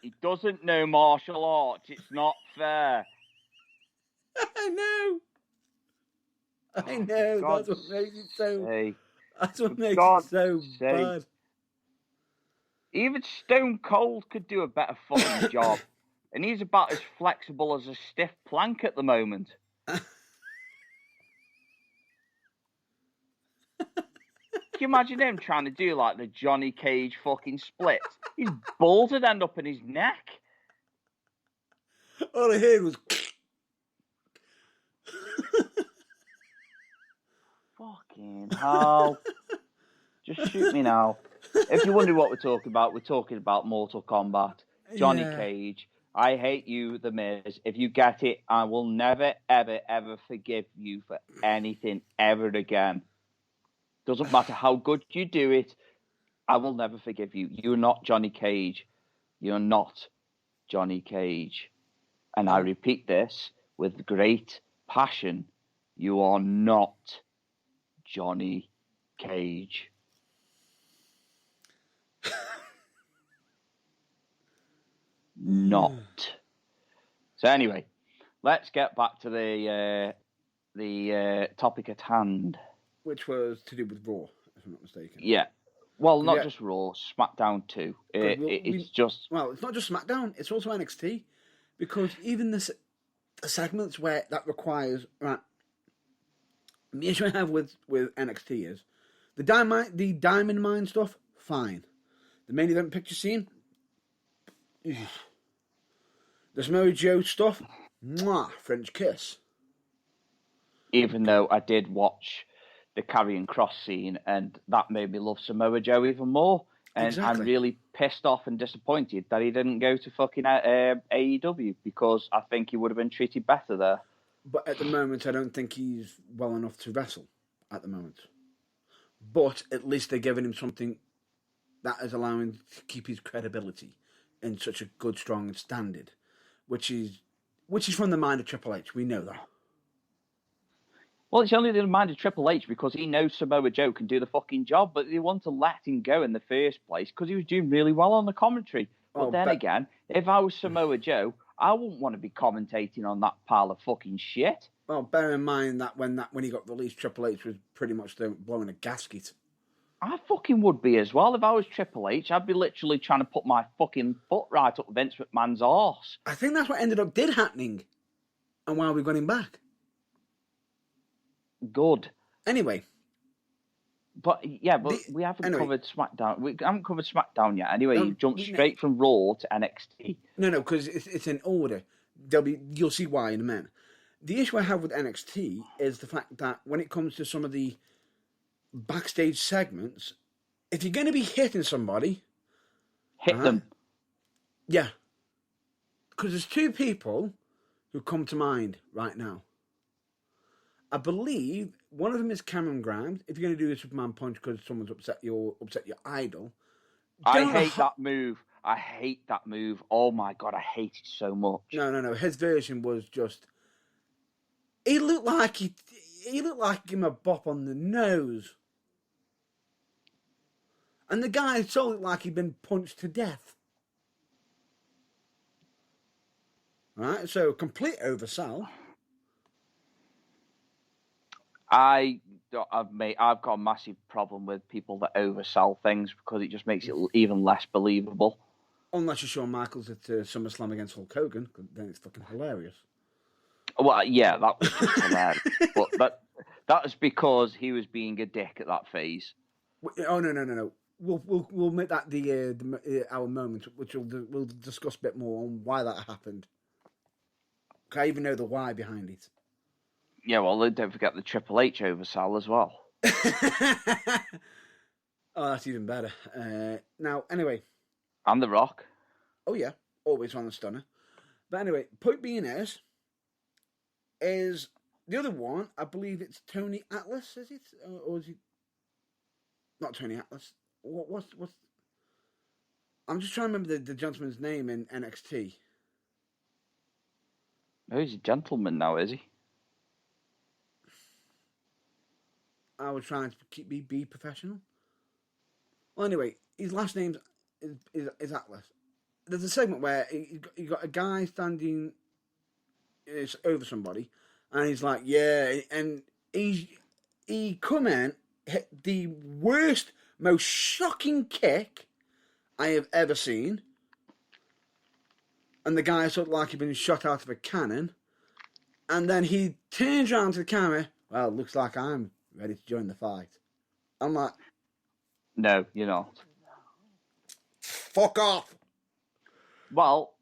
He doesn't know martial arts. It's not fair. I know. I know. God's That's what makes it so. sake. That's what makes God's it so sake. bad. Even Stone Cold could do a better fucking job. And he's about as flexible as a stiff plank at the moment. Can you imagine him trying to do like the Johnny Cage fucking split? His balls would end up in his neck. All I heard was. Fucking hell. Just shoot me now. If you wonder what we're talking about Mortal Kombat. Johnny Cage. I hate you, The Miz. If you get it, I will never, ever, ever forgive you for anything ever again. Doesn't matter how good you do it, I will never forgive you. You're not Johnny Cage. You're not Johnny Cage. And I repeat this with great passion. You are not Johnny Cage. Not. So anyway, let's get back to the topic at hand. Which was to do with Raw, if I'm not mistaken. Yeah. Well, not just Raw, SmackDown too. It's just... Well, it's not just SmackDown, it's also NXT. Because even the segments where that requires... Right, the issue I have with NXT is the Diamond Mine stuff, fine. The main event picture scene, the Samoa Joe stuff, mwah, French kiss. Even though I did watch the Karrion Kross scene, and that made me love Samoa Joe even more. And exactly. I'm really pissed off and disappointed that he didn't go to fucking AEW, because I think he would have been treated better there. But at the moment, I don't think he's well enough to wrestle at the moment. But at least they're giving him something that is allowing him to keep his credibility in such a good, strong standard, which Which is from the mind of Triple H. We know that. Well, it's only in the mind of Triple H because he knows Samoa Joe can do the fucking job, but they want to let him go in the first place because he was doing really well on the commentary. But again, if I was Samoa Joe, I wouldn't want to be commentating on that pile of fucking shit. Well, bear in mind that when he got released, Triple H was pretty much blowing a gasket. I fucking would be as well. If I was Triple H, I'd be literally trying to put my fucking foot right up Vince McMahon's arse. I think that's what ended up happening, and why we got him back. Good. Anyway. But we haven't covered SmackDown. We haven't covered SmackDown yet. Anyway, you jumped straight from Raw to NXT. No, because it's in order. You'll see why in a minute. The issue I have with NXT is the fact that when it comes to some of the backstage segments, if you're going to be hitting somebody... Hit them. Yeah. Because there's two people who come to mind right now. I believe one of them is Cameron Grimes. If you're going to do a Superman punch because someone's upset your idol. I hate that move. I hate that move. Oh my God, I hate it so much. No. His version was just... He looked like he gave him a bop on the nose. And the guy sold it like he'd been punched to death. Right, so complete oversell. I've got a massive problem with people that oversell things because it just makes it even less believable. Unless you're Shawn Michaels at SummerSlam against Hulk Hogan, then it's fucking hilarious. Well, yeah, that was just hilarious. But that was because he was being a dick at that phase. Oh no. We'll make that our moment, which we'll discuss a bit more on why that happened. I even know the why behind it. Yeah, well, don't forget the Triple H oversell as well. Oh, that's even better. Now, anyway. And The Rock. Oh, yeah. Always on the stunner. But anyway, point being is the other one, I believe it's Tony Atlas, is it? Or is it... Not Tony Atlas. What's... I'm just trying to remember the gentleman's name in NXT. Oh, he's a gentleman now, is he? I was trying to be professional. Well, anyway, his last name is Atlas. There's a segment where you got a guy standing over somebody, and he's like, yeah, and he come in, hit the worst, most shocking kick I have ever seen, and the guy sort of like he'd been shot out of a cannon, and then he turns around to the camera, well, it looks like I'm ready to join the fight. I'm like... No, you're not. Fuck off! Well,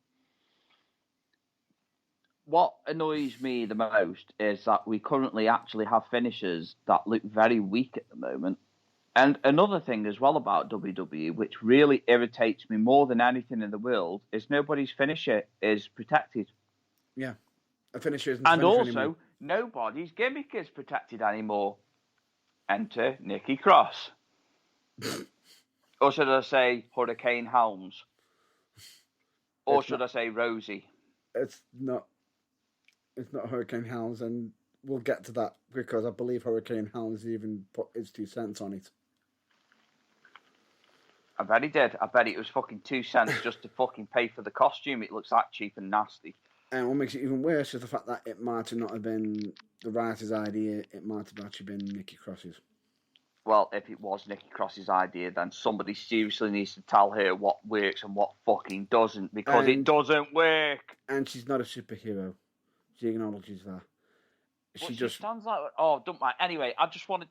what annoys me the most is that we currently actually have finishers that look very weak at the moment. And another thing as well about WWE, which really irritates me more than anything in the world, is nobody's finisher is protected. Yeah. A finisher isn't and finisher also, anymore. Nobody's gimmick is protected anymore. Enter Nikki Cross. Or should I say Hurricane Helms? Or should I say Rosie? It's not Hurricane Helms, and we'll get to that because I believe Hurricane Helms even put his 2 cents on it. I bet he did. I bet it was fucking 2 cents just to fucking pay for the costume. It looks that cheap and nasty. And what makes it even worse is the fact that it might have not have been the writer's idea. It might have actually been Nikki Cross's. Well, if it was Nikki Cross's idea, then somebody seriously needs to tell her what works and what fucking doesn't, because it doesn't work. And she's not a superhero. She acknowledges that. She just sounds like... Oh, don't mind. Anyway, I just wanted...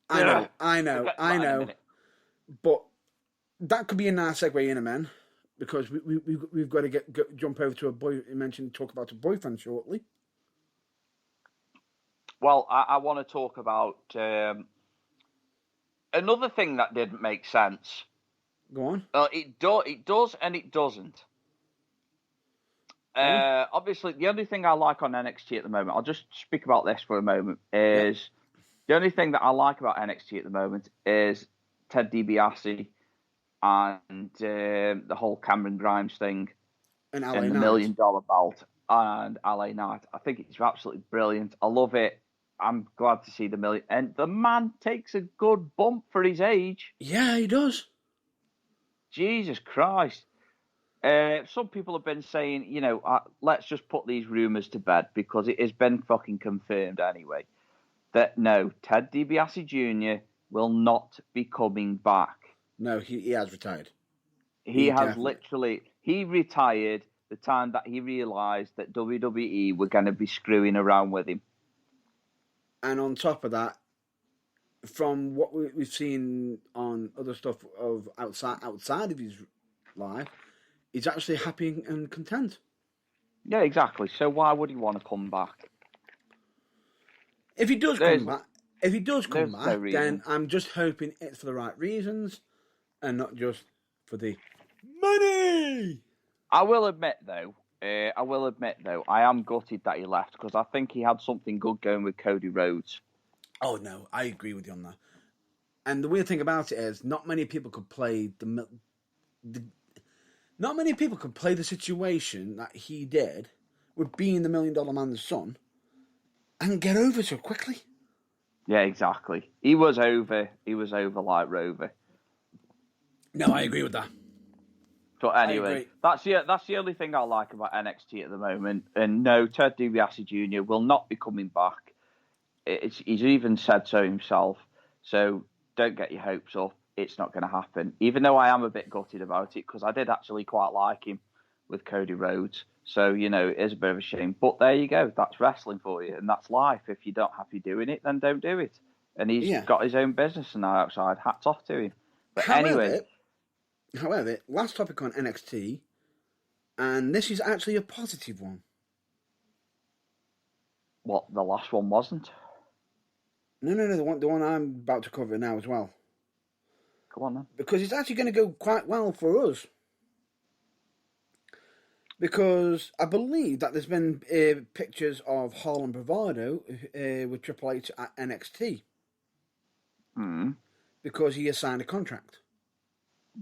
I know. But that could be a nice segue in, man, because we've got to jump over to a boy. You mentioned talk about a boyfriend shortly. Well, I want to talk about another thing that didn't make sense. Go on. It does and it doesn't. Obviously, the only thing I like on NXT at the moment, I'll just speak about this for a moment, is the only thing that I like about NXT at the moment is Ted DiBiase and the whole Cameron Grimes thing and the $1 million belt. and LA Knight. I think it's absolutely brilliant. I love it. I'm glad to see the million. And the man takes a good bump for his age. Yeah, he does. Jesus Christ. Some people have been saying, let's just put these rumours to bed because it has been fucking confirmed anyway. That no, Ted DiBiase Jr. will not be coming back. No, he has retired. He has literally, he retired the time that he realised that WWE were going to be screwing around with him. And on top of that, from what we've seen on other stuff of outside of his life, he's actually happy and content. Yeah, exactly. So why would he want to come back? If he does come back, no then I'm just hoping it's for the right reasons and not just for the money. I will admit, though, I am gutted that he left because I think he had something good going with Cody Rhodes. Oh, no, I agree with you on that. And the weird thing about it is not many people could play not many people could play the situation that he did with being the $1 Million Man's son and get over so quickly. Yeah, exactly. He was over like Rover. No, I agree with that. But anyway, that's the only thing I like about NXT at the moment. And no, Ted DiBiase Jr. will not be coming back. He's even said so himself. So don't get your hopes up. It's not going to happen. Even though I am a bit gutted about it because I did actually quite like him with Cody Rhodes. So, it is a bit of a shame. But there you go. That's wrestling for you. And that's life. If you're not happy doing it, then don't do it. And he's got his own business now outside. Hats off to him. But However, last topic on NXT, and this is actually a positive one. What, the last one wasn't? No, the one I'm about to cover now as well. Come on, then. Because it's actually going to go quite well for us. Because I believe that there's been pictures of Harlem Bravado with Triple H at NXT. Because he has signed a contract.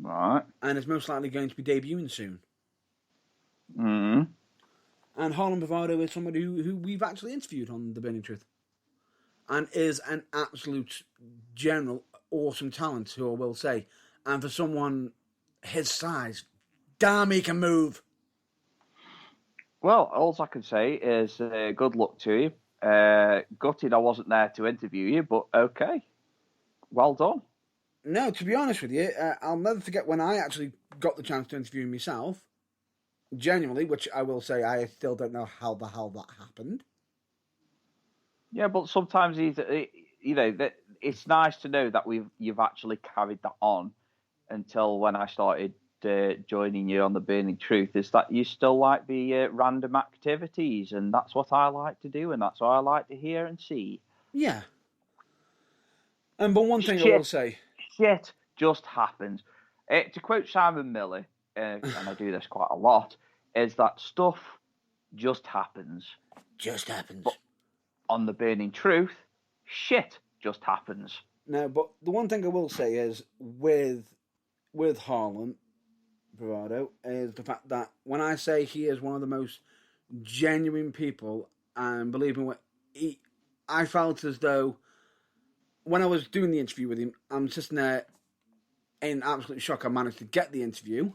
Right. And is most likely going to be debuting soon. And Harlem Bravado is somebody who we've actually interviewed on The Burning Truth. And is an absolute general awesome talent, who I will say. And for someone his size, damn, he can move. Well, all I can say is good luck to you. Gutted I wasn't there to interview you, but okay. Well done. No, to be honest with you, I'll never forget when I actually got the chance to interview myself. Genuinely, which I will say I still don't know how the hell that happened. Yeah, but sometimes it's nice to know that you've actually carried that on until when I started joining you on The Burning Truth, is that you still like the random activities, and that's what I like to do, and that's what I like to hear and see. Yeah. But one thing I will say... Shit just happens. To quote Simon Miller, and I do this quite a lot, is that stuff just happens. Just happens. But on The Burning Truth, shit just happens. No, but the one thing I will say is with Harlem Bravado is the fact that when I say he is one of the most genuine people, and believe me, I felt as though when I was doing the interview with him, I'm sitting there in absolute shock I managed to get the interview.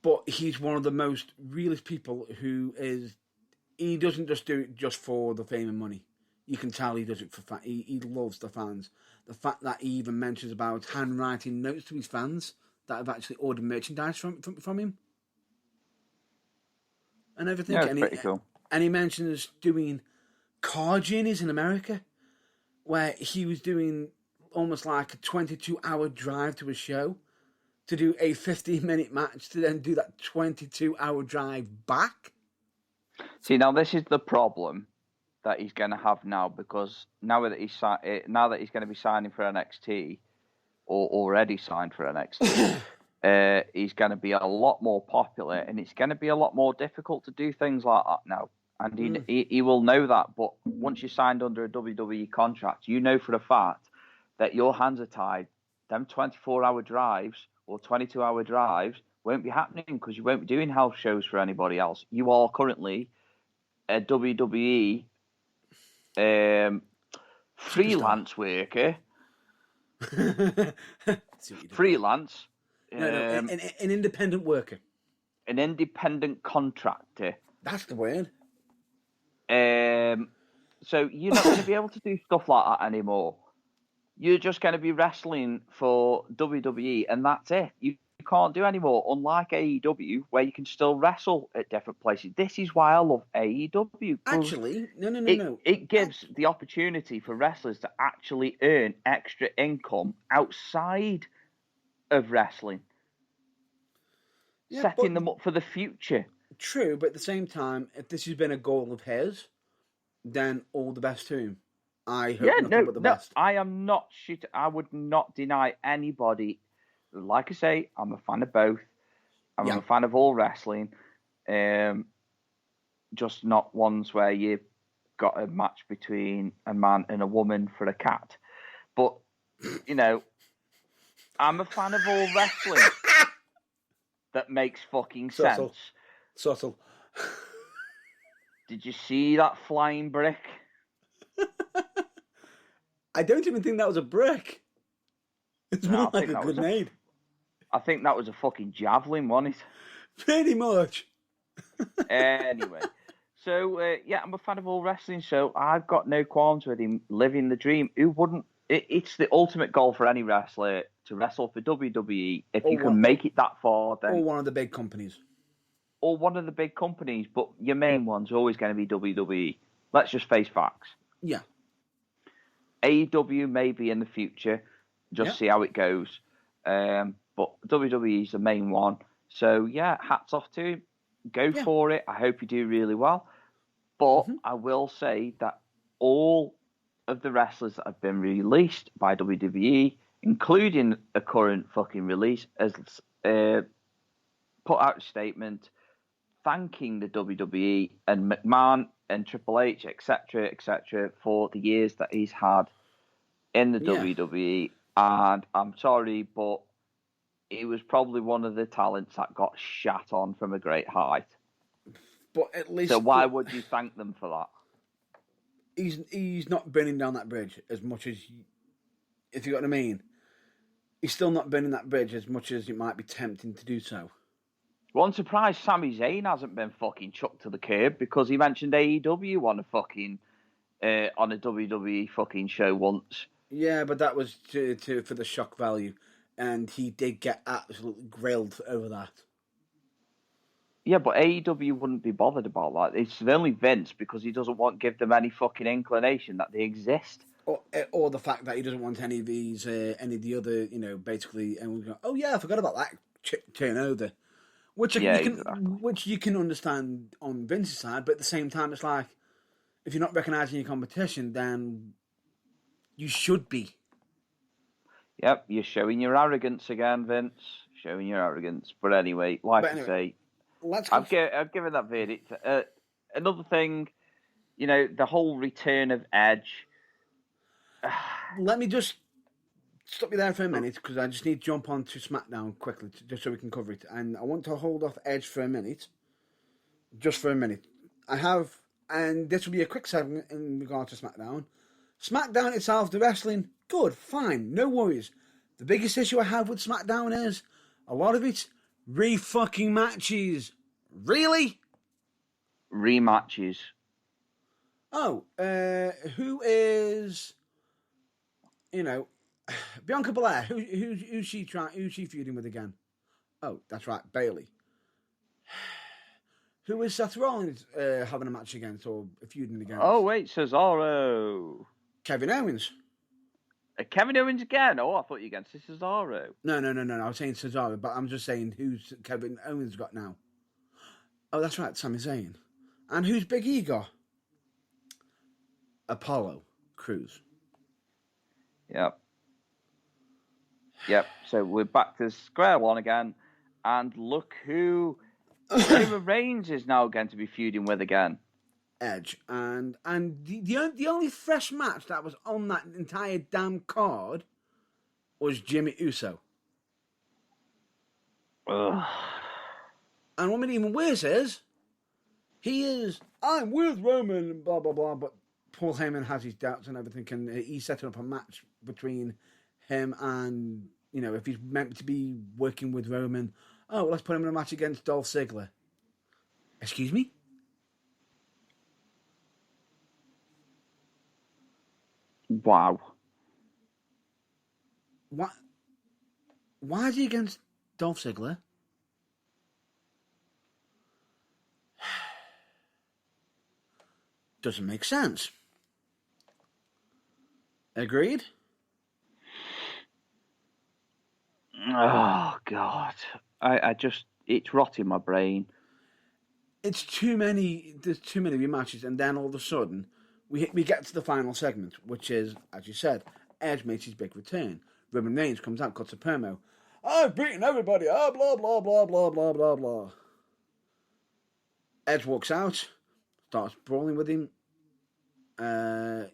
But he's one of the most realist people he doesn't just do it just for the fame and money. You can tell he does it for he loves the fans. The fact that he even mentions about handwriting notes to his fans that have actually ordered merchandise from him. And everything. Yeah, it's pretty cool. And he mentions doing car journeys in America, where he was doing almost like a 22-hour drive to a show to do a 15-minute match to then do that 22-hour drive back. See, now this is the problem that he's going to have now, because now that he's going to be signing for NXT, or already signed for NXT, he's going to be a lot more popular, and it's going to be a lot more difficult to do things like that now. And he will know that, but once you're signed under a WWE contract, you know for a fact that your hands are tied. Them 24-hour drives or 22-hour drives won't be happening because you won't be doing house shows for anybody else. You are currently a WWE freelance worker. Freelance. No, an independent worker. An independent contractor. That's the word. So you're not going to be able to do stuff like that anymore. You're just going to be wrestling for WWE, and that's it. You can't do anymore, unlike AEW, where you can still wrestle at different places. This is why I love AEW. Actually, no. It gives the opportunity for wrestlers to actually earn extra income outside of wrestling, setting them up for the future. True, but at the same time, if this has been a goal of his, then all the best to him. I hope nothing but the best. I am not shit. I would not deny anybody. Like I say, I'm a fan of both. I'm a fan of all wrestling. Just not ones where you've got a match between a man and a woman for a cat. But, you know, I'm a fan of all wrestling that makes fucking sense. Subtle. Did you see that flying brick? I don't even think that was a brick. It's more like a grenade. I think that was a fucking javelin, wasn't it? Pretty much. Anyway, so I'm a fan of all wrestling, so I've got no qualms with him living the dream. Who wouldn't? It's the ultimate goal for any wrestler to wrestle for WWE. If you can make it that far, then or one of the big companies. Or one of the big companies, but your main one's always going to be WWE. Let's just face facts. Yeah. AEW may be in the future, see how it goes. But WWE is the main one. So, yeah, hats off to him. Go for it. I hope you do really well. But I will say that all of the wrestlers that have been released by WWE, including a current fucking release, has put out a statement thanking the WWE and McMahon and Triple H, etc., for the years that he's had in the WWE. And I'm sorry, but he was probably one of the talents that got shat on from a great height. But at least, so why would you thank them for that? He's not burning down that bridge as much as, if you got what I mean. He's still not burning that bridge as much as it might be tempting to do so. Well, I'm surprised Sami Zayn hasn't been fucking chucked to the curb because he mentioned AEW on a fucking on a WWE fucking show once. Yeah, but that was for the shock value, and he did get absolutely grilled over that. Yeah, but AEW wouldn't be bothered about that. It's only Vince because he doesn't want to give them any fucking inclination that they exist. Or the fact that he doesn't want any of the other, basically, and we go, oh yeah, I forgot about that turn over. Which you can understand on Vince's side, but at the same time, it's like, if you're not recognising your competition, then you should be. Yep, you're showing your arrogance again, Vince. Showing your arrogance. But anyway, I say, I've given that verdict. Another thing, the whole return of Edge. Let me just stop you there for a minute, because I just need to jump on to SmackDown quickly, just so we can cover it. And I want to hold off Edge for a minute. Just for a minute. And this will be a quick segment in regard to SmackDown. SmackDown itself, the wrestling, good, fine, no worries. The biggest issue I have with SmackDown is, a lot of it's re-fucking matches. Really? Rematches. Oh, who is, Bianca Belair, who's she feuding with again? Oh, that's right, Bayley. Who is Seth Rollins having a match against or feuding against? Oh, wait, Cesaro. Kevin Owens. Kevin Owens again? Oh, I thought you were against Cesaro. No. I was saying Cesaro, but I'm just saying who's Kevin Owens got now. Oh, that's right, Sami Zayn. And who's Big E got? Apollo Crews. Yep, so we're back to square one again. And look who Roman Reigns is now going to be feuding with again. Edge. And the only fresh match that was on that entire damn card was Jimmy Uso. Ugh. And what made it even worse is, I'm with Roman, and blah, blah, blah, but Paul Heyman has his doubts and everything, and he's setting up a match between him and, if he's meant to be working with Roman, let's put him in a match against Dolph Ziggler. Excuse me? Wow. Why is he against Dolph Ziggler? Doesn't make sense. Agreed? Oh, God. I just, it's rotting my brain. There's too many rematches, and then all of a sudden, we get to the final segment, which is, as you said, Edge makes his big return. Roman Reigns comes out, cuts a promo. I've beaten everybody, blah, blah, blah, blah, blah, blah, blah. Edge walks out, starts brawling with him, a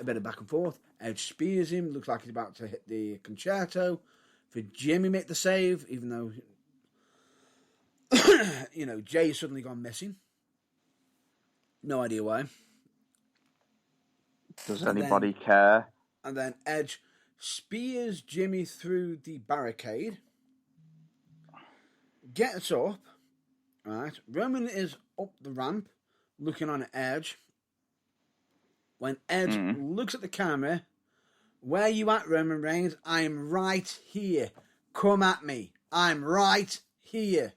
bit of back and forth. Edge spears him, looks like he's about to hit the concerto. For Jimmy make the save, even though, Jay's suddenly gone missing. No idea why. Does anybody care? And then Edge spears Jimmy through the barricade. Gets up. Right. Roman is up the ramp, looking on Edge. When Edge looks at the camera, where you at, Roman Reigns? I'm right here. Come at me. I'm right here.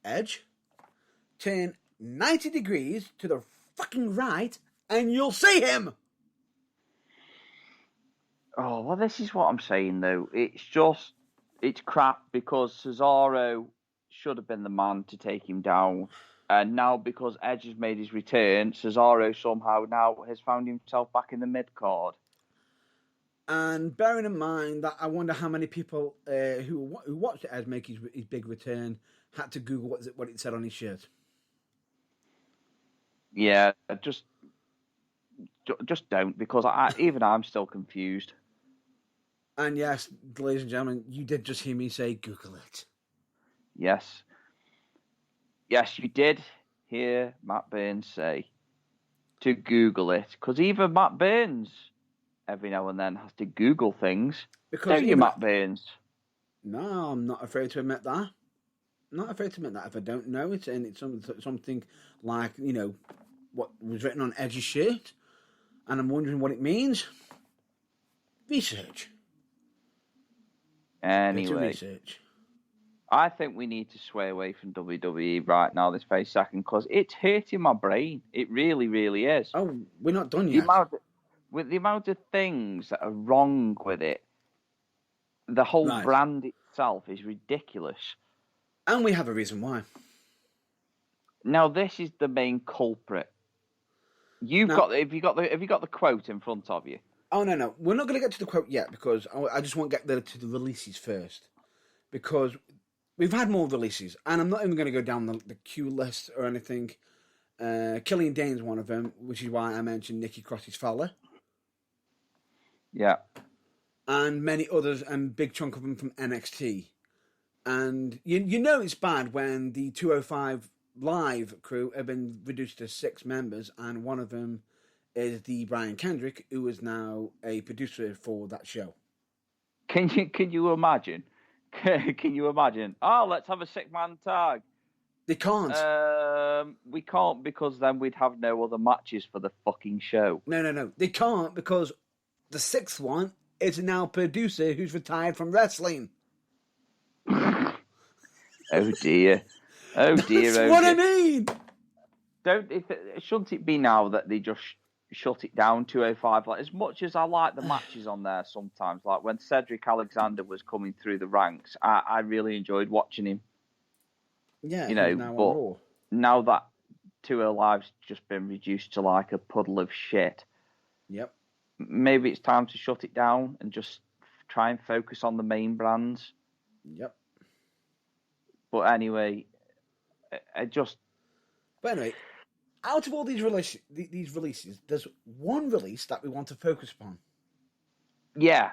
Edge, turn 90 degrees to the fucking right and you'll see him. Oh, well, this is what I'm saying, though. It's crap because Cesaro should have been the man to take him down. And now, because Edge has made his return, Cesaro somehow now has found himself back in the mid-card. And bearing in mind that I wonder how many people who watched Edge make his big return had to Google what it said on his shirt. Yeah, just don't, because I'm still confused. And yes, ladies and gentlemen, you did just hear me say Google it. Yes. Yes, you did hear Matt Burns say to Google it, because even Matt Burns every now and then has to Google things. Don't you, Matt Burns? No, I'm not afraid to admit that. Not afraid to admit that. If I don't know it and it's something like, what was written on Edge's shirt, and I'm wondering what it means, research. Anyway, research. I think we need to sway away from WWE right now, this very second, because it's hurting my brain. It really, really is. Oh, we're not done yet. With the amount of things that are wrong with it, the whole brand itself is ridiculous. And we have a reason why. Now, this is the main culprit. Have you got the quote in front of you? Oh, no. We're not going to get to the quote yet because I just want to get to the releases first. Because we've had more releases, and I'm not even going to go down the queue list or anything. Killian Dane's one of them, which is why I mentioned Nikki Cross's Fowler. Yeah. And many others, and big chunk of them from NXT. And you know it's bad when the 205 Live crew have been reduced to 6 members, and one of them is the Brian Kendrick, who is now a producer for that show. Can you imagine? Can you imagine? Oh, let's have a 6-man tag. They can't. We can't, because then we'd have no other matches for the fucking show. No. They can't, because the 6th one is now a producer who's retired from wrestling. Oh dear. Oh dear. That's what I mean. Shouldn't it be now that they just shut it down 205? Like, as much as I like the matches on there sometimes, like when Cedric Alexander was coming through the ranks, I really enjoyed watching him. Yeah, but now that 205's just been reduced to like a puddle of shit. Yep. Maybe it's time to shut it down and just try and focus on the main brands. Yep. But anyway, But anyway, out of all these releases, there's one release that we want to focus upon. Yeah,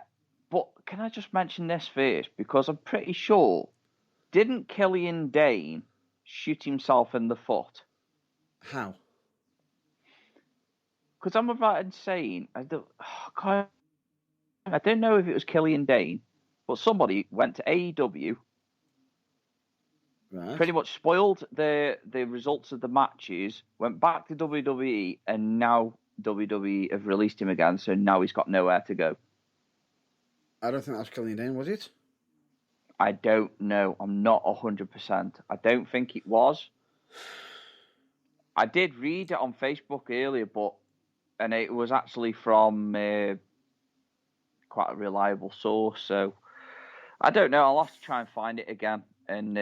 but can I just mention this first? Because I'm pretty sure, didn't Killian Dane shoot himself in the foot? How? Because I'm about in saying, I don't know if it was Killian Dane, but somebody went to AEW, Right. pretty much spoiled the results of the matches, went back to WWE, and now WWE have released him again, so now he's got nowhere to go. I don't think that was Killian Dane, was it? I don't know. I'm not 100%. I don't think it was. I did read it on Facebook earlier, and it was actually from quite a reliable source. So I don't know. I'll have to try and find it again, and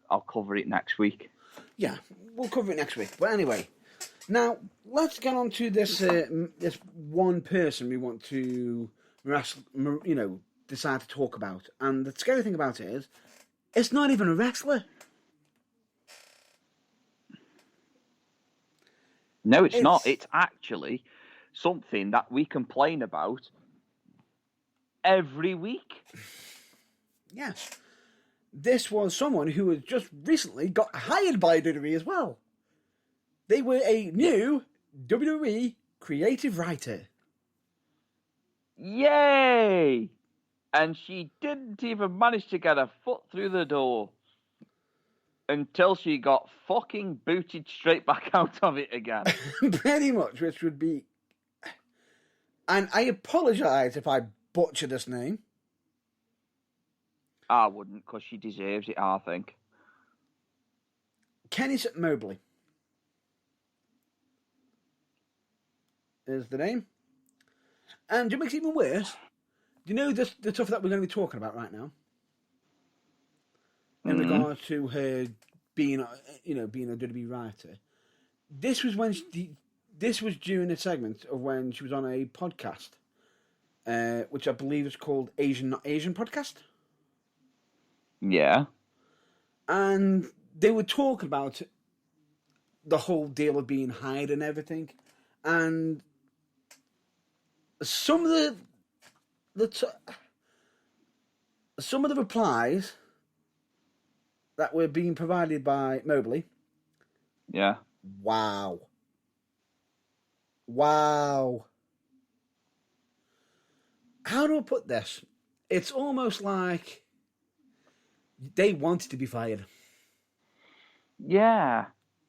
I'll cover it next week. Yeah, we'll cover it next week. But anyway, now let's get on to this this one person we want to decide to talk about. And the scary thing about it is, it's not even a wrestler. No, it's not. It's actually something that we complain about every week. Yes. This was someone who had just recently got hired by WWE as well. They were a new WWE creative writer. Yay! And she didn't even manage to get her foot through the door until she got fucking booted straight back out of it again. Pretty much, which would be... And I apologise if I butcher this name. I wouldn't, because she deserves it, I think. Kennis Mobley is the name. And to make it even worse, do you know the stuff that we're going to be talking about right now? In regards to her being a WWE writer. This was during a segment of when she was on a podcast, which I believe is called Asian Not Asian Podcast. Yeah. And they were talking about the whole deal of being hired and everything. And some of the replies that were being provided by Mobley. Yeah. Wow. How do I put this? It's almost like they wanted to be fired. Yeah.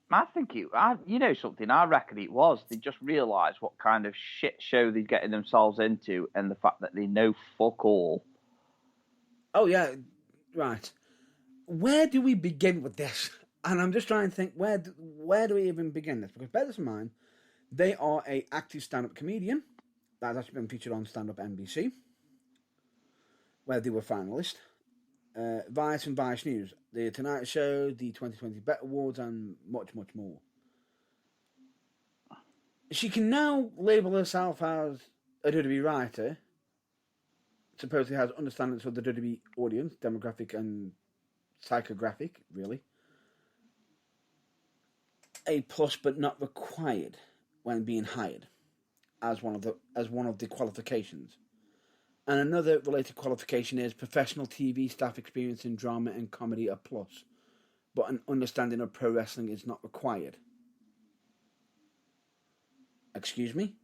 I think you know something, I reckon it was. They just realised what kind of shit show they're getting themselves into and the fact that they know fuck all. Oh, yeah. Right. Where do we begin with this? And I'm just trying to think, where do we even begin this? Because bear this in mind, they are a active stand-up comedian that has actually been featured on Stand Up NBC, where they were finalists. Vice and Vice News, The Tonight Show, the 2020 Bet Awards, and much, much more. She can now label herself as a WWE writer, supposedly has understandings of the WWE audience, demographic and psychographic, really. A plus, but not required when being hired as one of the qualifications. And another related qualification is professional TV staff experience in drama and comedy a plus, but an understanding of pro wrestling is not required. Excuse me?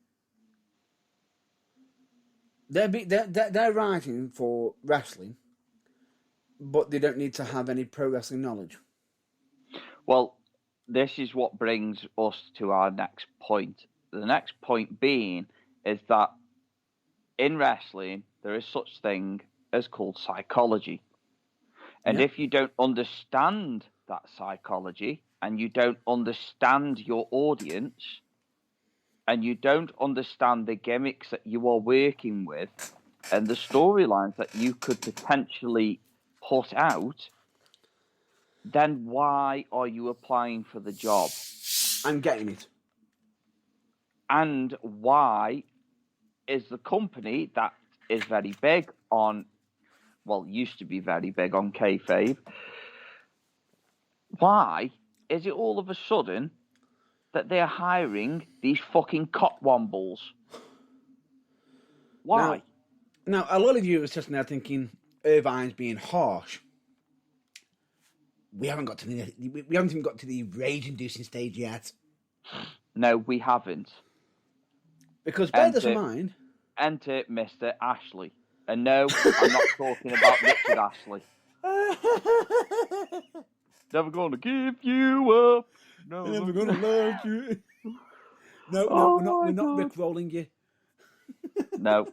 They're writing for wrestling, but they don't need to have any pro wrestling knowledge. Well, this is what brings us to our next point. The next point being is that in wrestling, there is such thing as called psychology. And if you don't understand that psychology, and you don't understand your audience, and you don't understand the gimmicks that you are working with, and the storylines that you could potentially put out, then why are you applying for the job? I'm getting it. And why is the company that is very big on, well, used to be very big on kayfabe, why is it all of a sudden that they're hiring these fucking cotwombles? Why? Now, a lot of you are sitting there thinking Irvine's being harsh. We haven't even got to the rage-inducing stage yet. No, we haven't. Because bear this in mind. Enter Mr. Ashley. And no, I'm not talking about Richard Ashley. Never gonna give you up. No, Never gonna love you. No, we're not Rick-rolling you. No.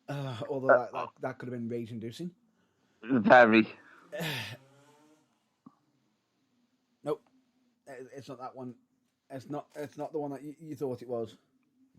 Although that could have been rage-inducing. Very. Nope, it's not that one. It's not the one that you thought it was.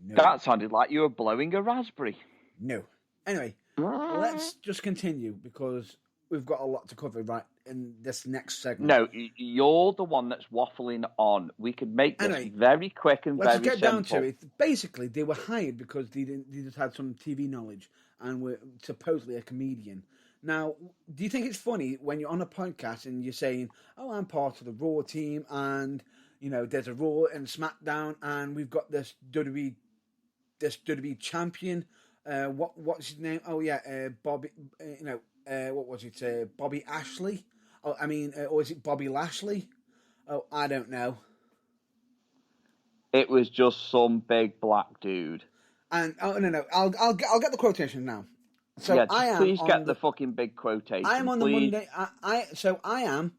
No. That sounded like you were blowing a raspberry. No. Anyway, let's just continue because we've got a lot to cover right in this next segment. No, you're the one that's waffling on. We could make this very quick and very simple. Let's get down to it. Basically, they were hired because they just had some TV knowledge and were supposedly a comedian. Now, do you think it's funny when you're on a podcast and you're saying, "Oh, I'm part of the Raw team, and there's a Raw and SmackDown, and we've got this WWE champion. What's his name? Oh yeah, Bobby. What was it? Bobby Ashley. Oh, I mean, or is it Bobby Lashley? Oh, I don't know. It was just some big black dude. And no, I'll get the quotation now. So yeah, please get the fucking big quotation. I am on please. the Monday. I am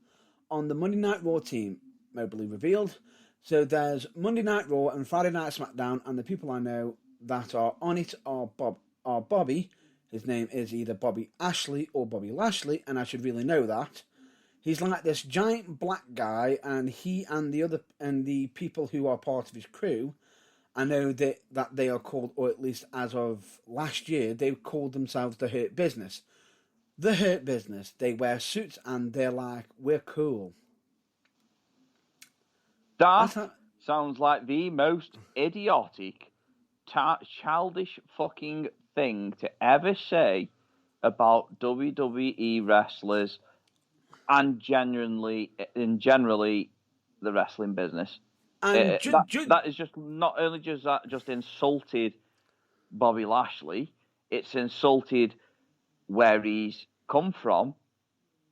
on the Monday Night Raw team, mobily revealed. So there's Monday Night Raw and Friday Night SmackDown, and the people I know that are on it are Bobby. His name is either Bobby Ashley or Bobby Lashley, and I should really know that. He's like this giant black guy, and he and the people who are part of his crew, I know that they are called, or at least as of last year, they called themselves the Hurt Business. The Hurt Business. They wear suits and they're like, we're cool. That sounds like the most idiotic, childish fucking thing to ever say about WWE wrestlers and generally the wrestling business. And that is just not only just insulted Bobby Lashley, it's insulted where he's come from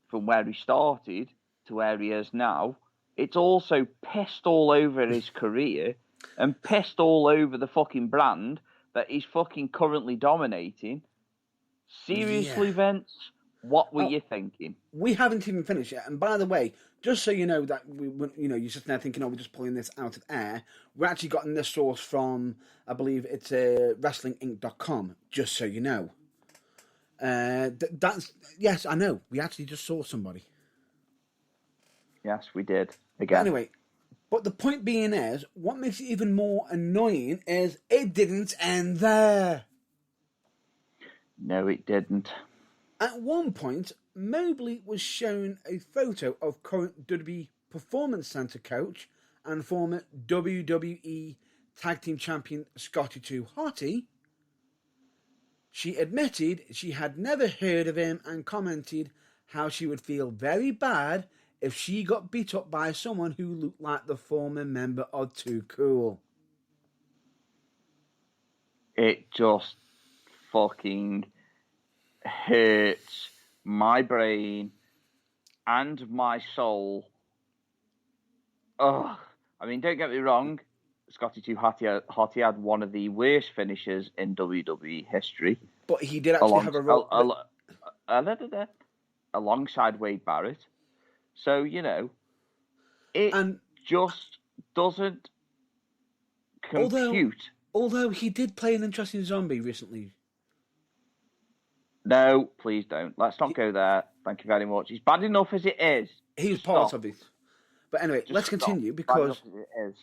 where he started to where he is now. It's also pissed all over his career and pissed all over the fucking brand that he's fucking currently dominating. Seriously, Vince, what were you thinking? We haven't even finished yet. And by the way, just so you know that you're sitting there thinking, we're just pulling this out of air. We're actually gotten this source from, I believe it's WrestlingInc.com. Just so you know. Yes, I know. We actually just saw somebody. Yes, we did. Again. Anyway, but the point being is, what makes it even more annoying is it didn't end there. No, it didn't. At one point, Mobley was shown a photo of current WWE Performance Center coach and former WWE Tag Team Champion Scotty 2 Hotty. She admitted she had never heard of him and commented how she would feel very bad if she got beat up by someone who looked like the former member of Too Cool. It just fucking hurts my brain and my soul. Ugh. I mean, don't get me wrong, Scotty 2 Hotty had one of the worst finishes in WWE history. But he did actually have a role. Alongside Wade Barrett. So, it just doesn't compute. Although he did play an interesting zombie recently. No, please don't. Let's not go there. Thank you very much. He's bad enough as it is. He's part of it. But anyway, let's continue because...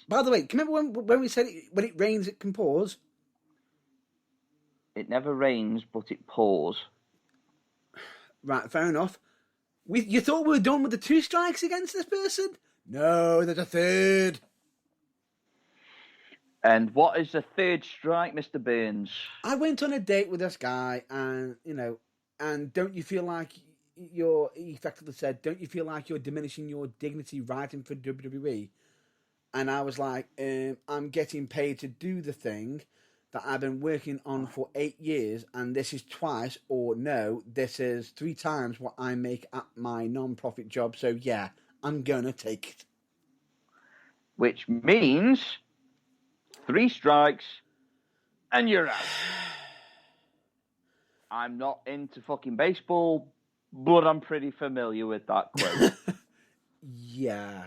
By the way, can you remember when we said when it rains, it can pause? It never rains, but it pours. Right, fair enough. You thought we were done with the 2 strikes against this person? No, there's a third. And what is the third strike, Mr. Burns? I went on a date with this guy, and and don't you feel like he effectively said, don't you feel like you're diminishing your dignity writing for WWE? And I was like, I'm getting paid to do the thing that I've been working on for 8 years, and this is twice, or no, this is 3 times what I make at my non-profit job. So yeah, I'm gonna take it. Which means 3 strikes and you're out. I'm not into fucking baseball, but I'm pretty familiar with that quote. Yeah.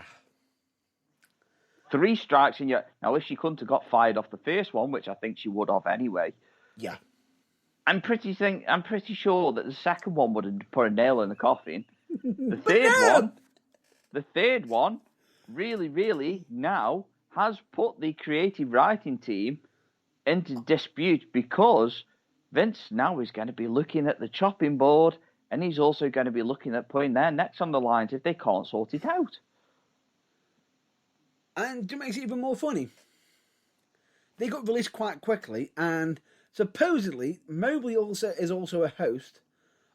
3 strikes and you're... Now, if she couldn't have got fired off the first one, which I think she would have anyway, Yeah. I'm pretty sure that the second one would have put a nail in the coffin. The third one, really, really now has put the creative writing team into dispute because Vince now is going to be looking at the chopping board, and he's also going to be looking at putting their necks on the lines if they can't sort it out. And it makes it even more funny. They got released quite quickly, and supposedly Mobley is also a host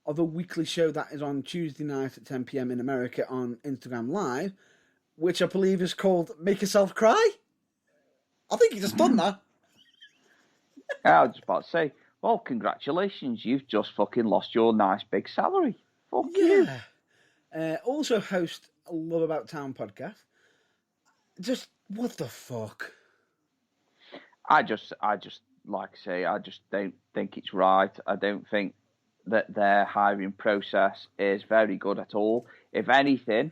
of a weekly show that is on Tuesday night at 10 p.m. in America on Instagram Live, which I believe is called Make Yourself Cry. I think he just done that. I was just about to say, well, congratulations, you've just fucking lost your nice big salary. Fuck you. Also host a Love About Town podcast. Just, what the fuck? I just, like I say, I just don't think it's right. I don't think that their hiring process is very good at all. If anything,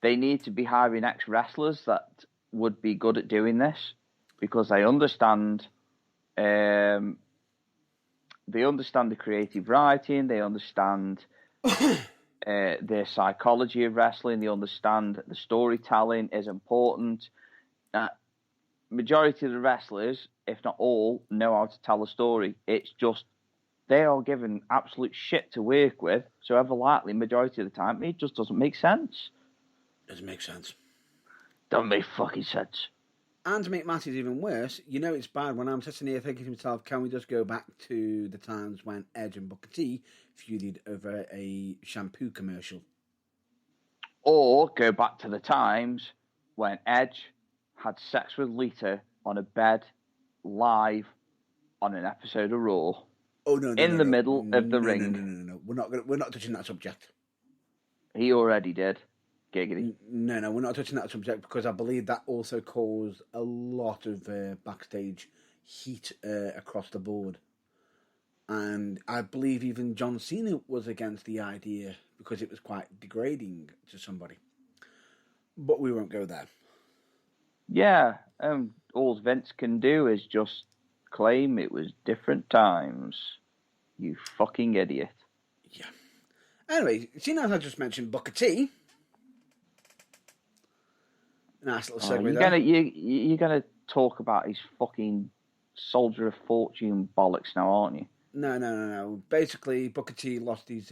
they need to be hiring ex-wrestlers that would be good at doing this because they understand the creative writing, they understand the psychology of wrestling, they understand that the storytelling is important. Majority of the wrestlers, if not all, know how to tell a story. It's just they are given absolute shit to work with, so ever likely, majority of the time, it just doesn't make sense. Doesn't make sense. Don't make fucking sense. And to make matters even worse, you know it's bad when I'm sitting here thinking to myself, can we just go back to the times when Edge and Booker T feuded over a shampoo commercial? Or go back to the times when Edge had sex with Lita on a bed live on an episode of Raw. Oh no! In the middle of the ring. No. We're not touching that subject. He already did. Giggity. No, we're not touching that subject because I believe that also caused a lot of backstage heat across the board. And I believe even John Cena was against the idea because it was quite degrading to somebody. But we won't go there. Yeah, all Vince can do is just claim it was different times. You fucking idiot. Yeah. Anyway, seeing as I just mentioned Booker T. Nice little segue there. You're gonna talk about his fucking Soldier of Fortune bollocks now, aren't you? No. Basically, Booker T lost his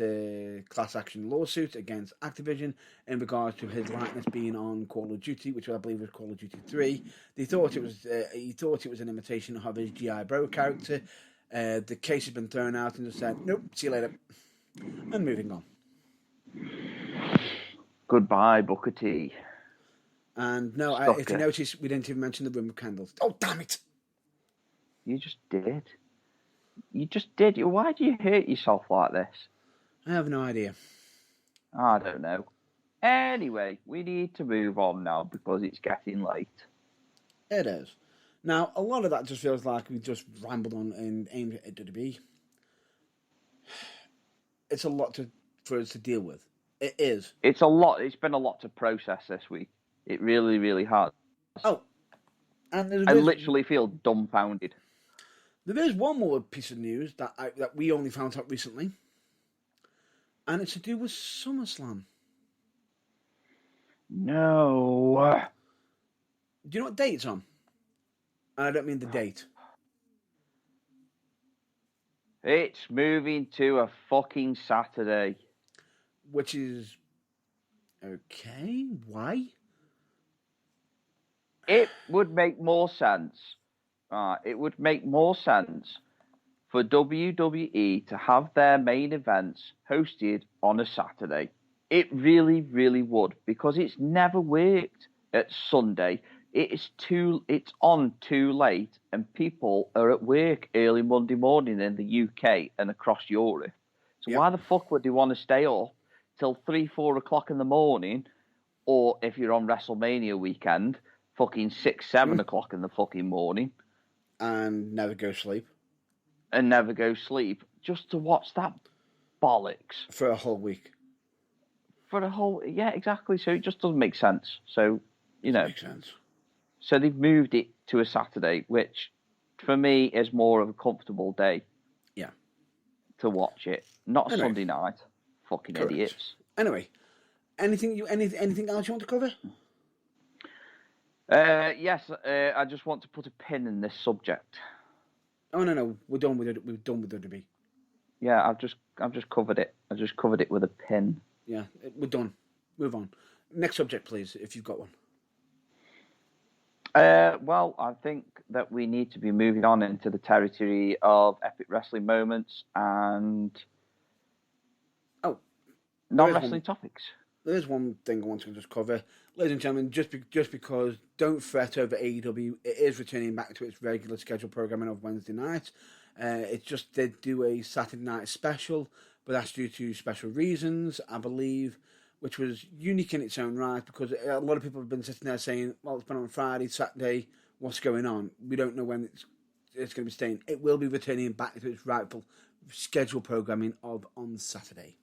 class action lawsuit against Activision in regards to his likeness being on Call of Duty, which I believe was Call of Duty 3. He thought it was an imitation of his G.I. Bro character. The case has been thrown out and just said, nope, see you later. And moving on. Goodbye, Booker T. And no, if you notice, we didn't even mention the room of candles. Oh, damn it! You just did. Why do you hurt yourself like this? I have no idea. I don't know. Anyway, we need to move on now because it's getting late. It is. Now, a lot of that just feels like we just rambled on and aimed at WWE. It's a lot for us to deal with. It is. It's a lot. It's been a lot to process this week. It really, really has. Oh, and I literally feel dumbfounded. There is one more piece of news that we only found out recently, and it's to do with SummerSlam. No. Do you know what date it's on? And I don't mean the date. It's moving to a fucking Saturday. Which is... okay, why? It would make more sense. It would make more sense for WWE to have their main events hosted on a Saturday. It really, really would, because it's never worked at Sunday It's on too late, and people are at work early Monday morning in the UK and across Europe. So Yep. why the fuck would they want to stay up till 3-4 o'clock in the morning, or if you're on WrestleMania weekend, fucking 6-7 o'clock in the fucking morning, And never go sleep and never go sleep just to watch that bollocks for a whole week. for a whole? Yeah, exactly. So it just doesn't make sense. So Makes sense. So they've moved it to a Saturday, which for me is more of a comfortable day. Yeah. To watch it, not a Anyway. Sunday night. Fucking Correct. idiots. Anyway, anything else you want to cover? Yes, I just want to put a pin in this subject. Oh no, we're done with it. We're done with WWE. Yeah, I've just covered it. I just covered it with a pin. Yeah, we're done. Move on. Next subject, please, if you've got one. Well, I think that we need to be moving on into the territory of epic wrestling moments and non-wrestling topics. There's one thing I want to just cover. Ladies and gentlemen, just because, don't fret over AEW. It is returning back to its regular scheduled programming of Wednesday night. It just did do a Saturday night special, but that's due to special reasons, I believe, which was unique in its own right, because a lot of people have been sitting there saying, well, it's been on Friday, Saturday, what's going on? We don't know when it's going to be staying. It will be returning back to its rightful scheduled programming of on Saturday.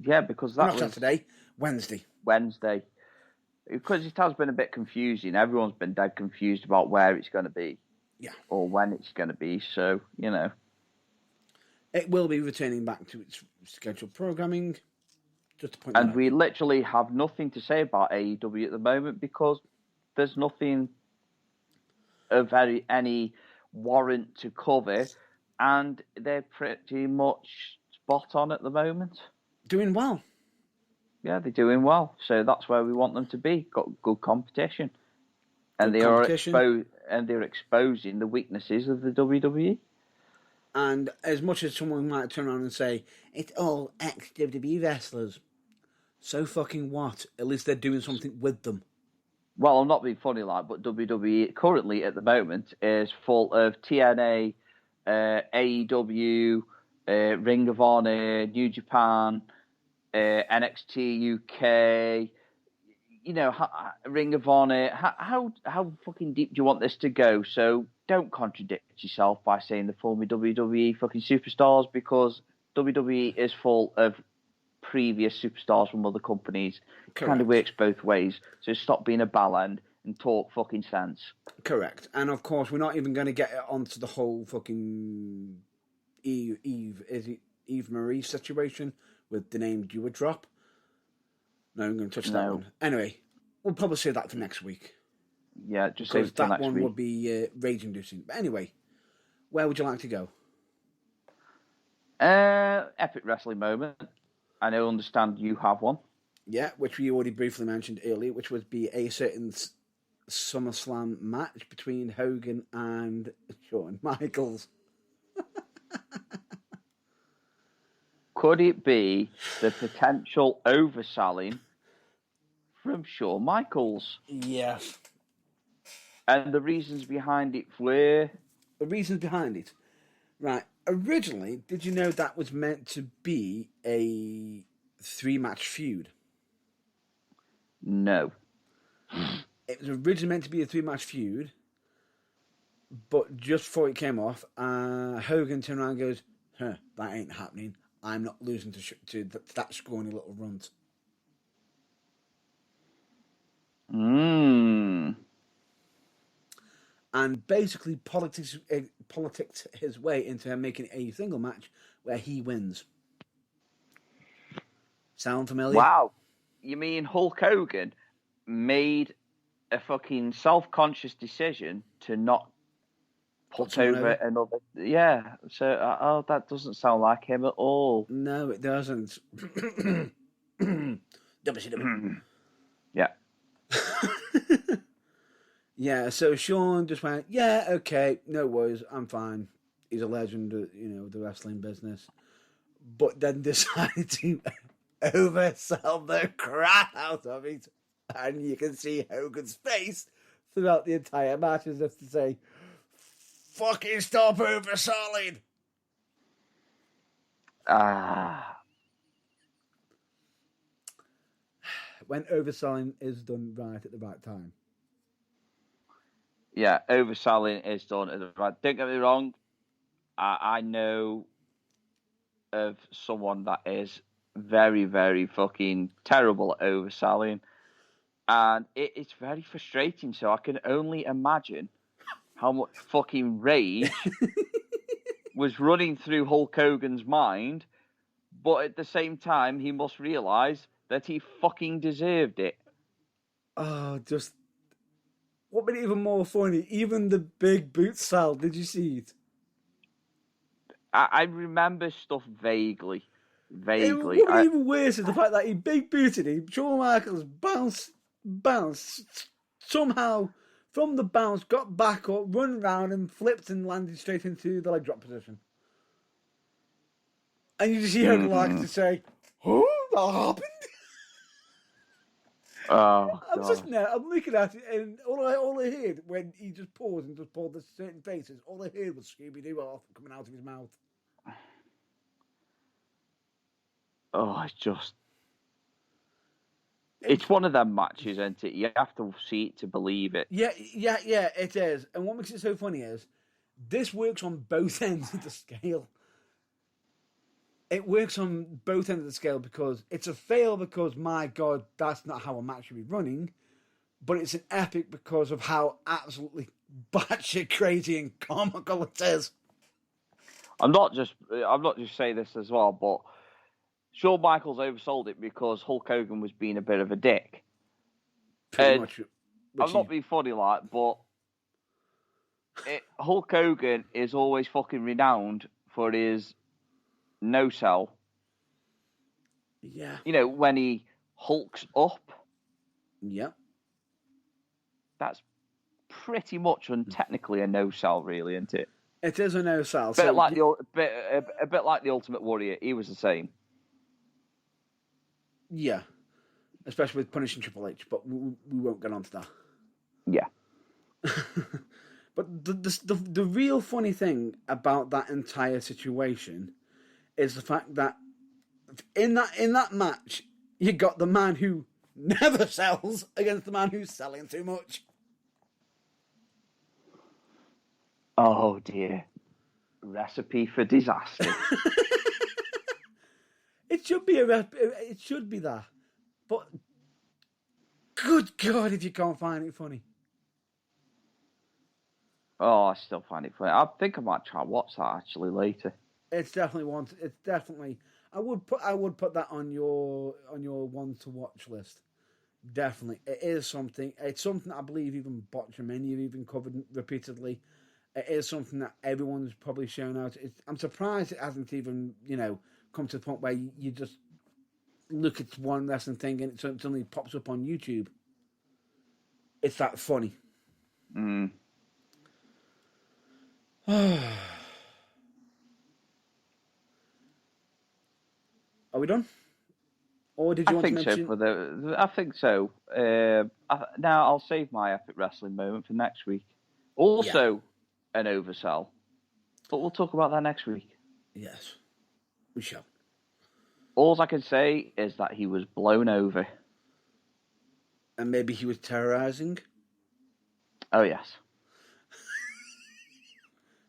Yeah, because that was Saturday, Wednesday. Because it has been a bit confusing. Everyone's been dead confused about where it's going to be. Yeah. Or when it's going to be. So, It will be returning back to its scheduled programming. Just to point and out. we literally have nothing to say about AEW at the moment because there's nothing of any warrant to cover, and they're pretty much spot on at the moment. Doing well. Yeah, they're doing well. So that's where we want them to be. Got good competition. And they're exposing the weaknesses of the WWE. And as much as someone might turn around and say, it's all ex-WWE wrestlers, so fucking what? At least they're doing something with them. Well, I'm not being funny, but WWE currently at the moment is full of TNA, AEW, Ring of Honor, New Japan, NXT UK, Ring of Honor. How fucking deep do you want this to go? So don't contradict yourself by saying the former WWE fucking superstars, because WWE is full of previous superstars from other companies. It kind of works both ways. So stop being a ballend and talk fucking sense. Correct. And of course, we're not even going to get onto the whole fucking Eve Marie situation with the name Dewar drop. No, I'm going to touch that one. Anyway, we'll probably say that for next week. Yeah, just save it till next week. That one would be rage-inducing. But anyway, where would you like to go? Epic wrestling moment. I know, understand you have one. Yeah, which we already briefly mentioned earlier, which would be a certain SummerSlam match between Hogan and Shawn Michaels. Could it be the potential overselling from Shawn Michaels? Yes. And the reasons behind it were? The reasons behind it? Right. Originally, did you know that was meant to be a 3-match feud? No. It was originally meant to be a 3-match feud, but just before it came off, Hogan turned around and goes, that ain't happening. I'm not losing to that scrawny little runt. And basically politics his way into making a single match where he wins. Sound familiar? Wow. You mean Hulk Hogan made a fucking self-conscious decision to not put over another? Yeah. So, that doesn't sound like him at all. No, it doesn't. WCW. Yeah. Yeah, so Shawn just went, yeah, okay, no worries, I'm fine. He's a legend, of the wrestling business. But then decided to oversell the crap out of it. And you can see Hogan's face throughout the entire match, as if to say, "Fucking stop overselling." When overselling is done right at the right time. Yeah, overselling is done at the right. Don't get me wrong. I know of someone that is very, very fucking terrible at overselling, and it's very frustrating. So I can only imagine how much fucking rage was running through Hulk Hogan's mind, but at the same time, he must realise that he fucking deserved it. Oh, just what made it even more funny? Even the big boot sell. Did you see it? I remember stuff vaguely. What made it even worse is the fact that he big booted him. Shawn Michaels bounced somehow from the bounce, got back up, run round and flipped and landed straight into the leg drop position. And you just hear Hogan like to say, "Oh, that happened." Oh, I'm just now. I'm looking at it, and all I heard when he just paused and just pulled the certain faces, all I heard was Scooby Doo off coming out of his mouth. Oh, it's one of them matches, isn't it? You have to see it to believe it. Yeah, it is. And what makes it so funny is this works on both ends of the scale. It works on both ends of the scale because it's a fail because, my God, that's not how a match should be running. But it's an epic because of how absolutely batshit crazy and comical it is. I'm not just saying this as well, but Shawn Michaels oversold it because Hulk Hogan was being a bit of a dick. Pretty much. I'm not being funny, but Hulk Hogan is always fucking renowned for his no sell. Yeah. You know, when he hulks up. Yeah. That's pretty much technically a no sell, really, isn't it? It is a no sell. A bit like the Ultimate Warrior. He was the same. Yeah. Especially with punishing Triple H, but we won't get onto that. Yeah. But the real funny thing about that entire situation is the fact that in that match you got the man who never sells against the man who's selling too much. Oh dear. Recipe for disaster. It should be that. But good God, if you can't find it funny. Oh, I still find it funny. I think I might try watch that actually later. It's definitely one. It's definitely. I would put that on your one to watch list. Definitely, it is something. It's something I believe even Botchamania have even covered repeatedly. It is something that everyone's probably shown out. I'm surprised it hasn't even come to the point where you just look at one wrestling thing and it suddenly pops up on YouTube. It's that funny. Mm. Are we done? Or did you want to mention? I think so. Now I'll save my epic wrestling moment for next week. Also, an oversell, but we'll talk about that next week. Yes, we shall. All I can say is that he was blown over. And maybe he was terrorizing? Oh, yes.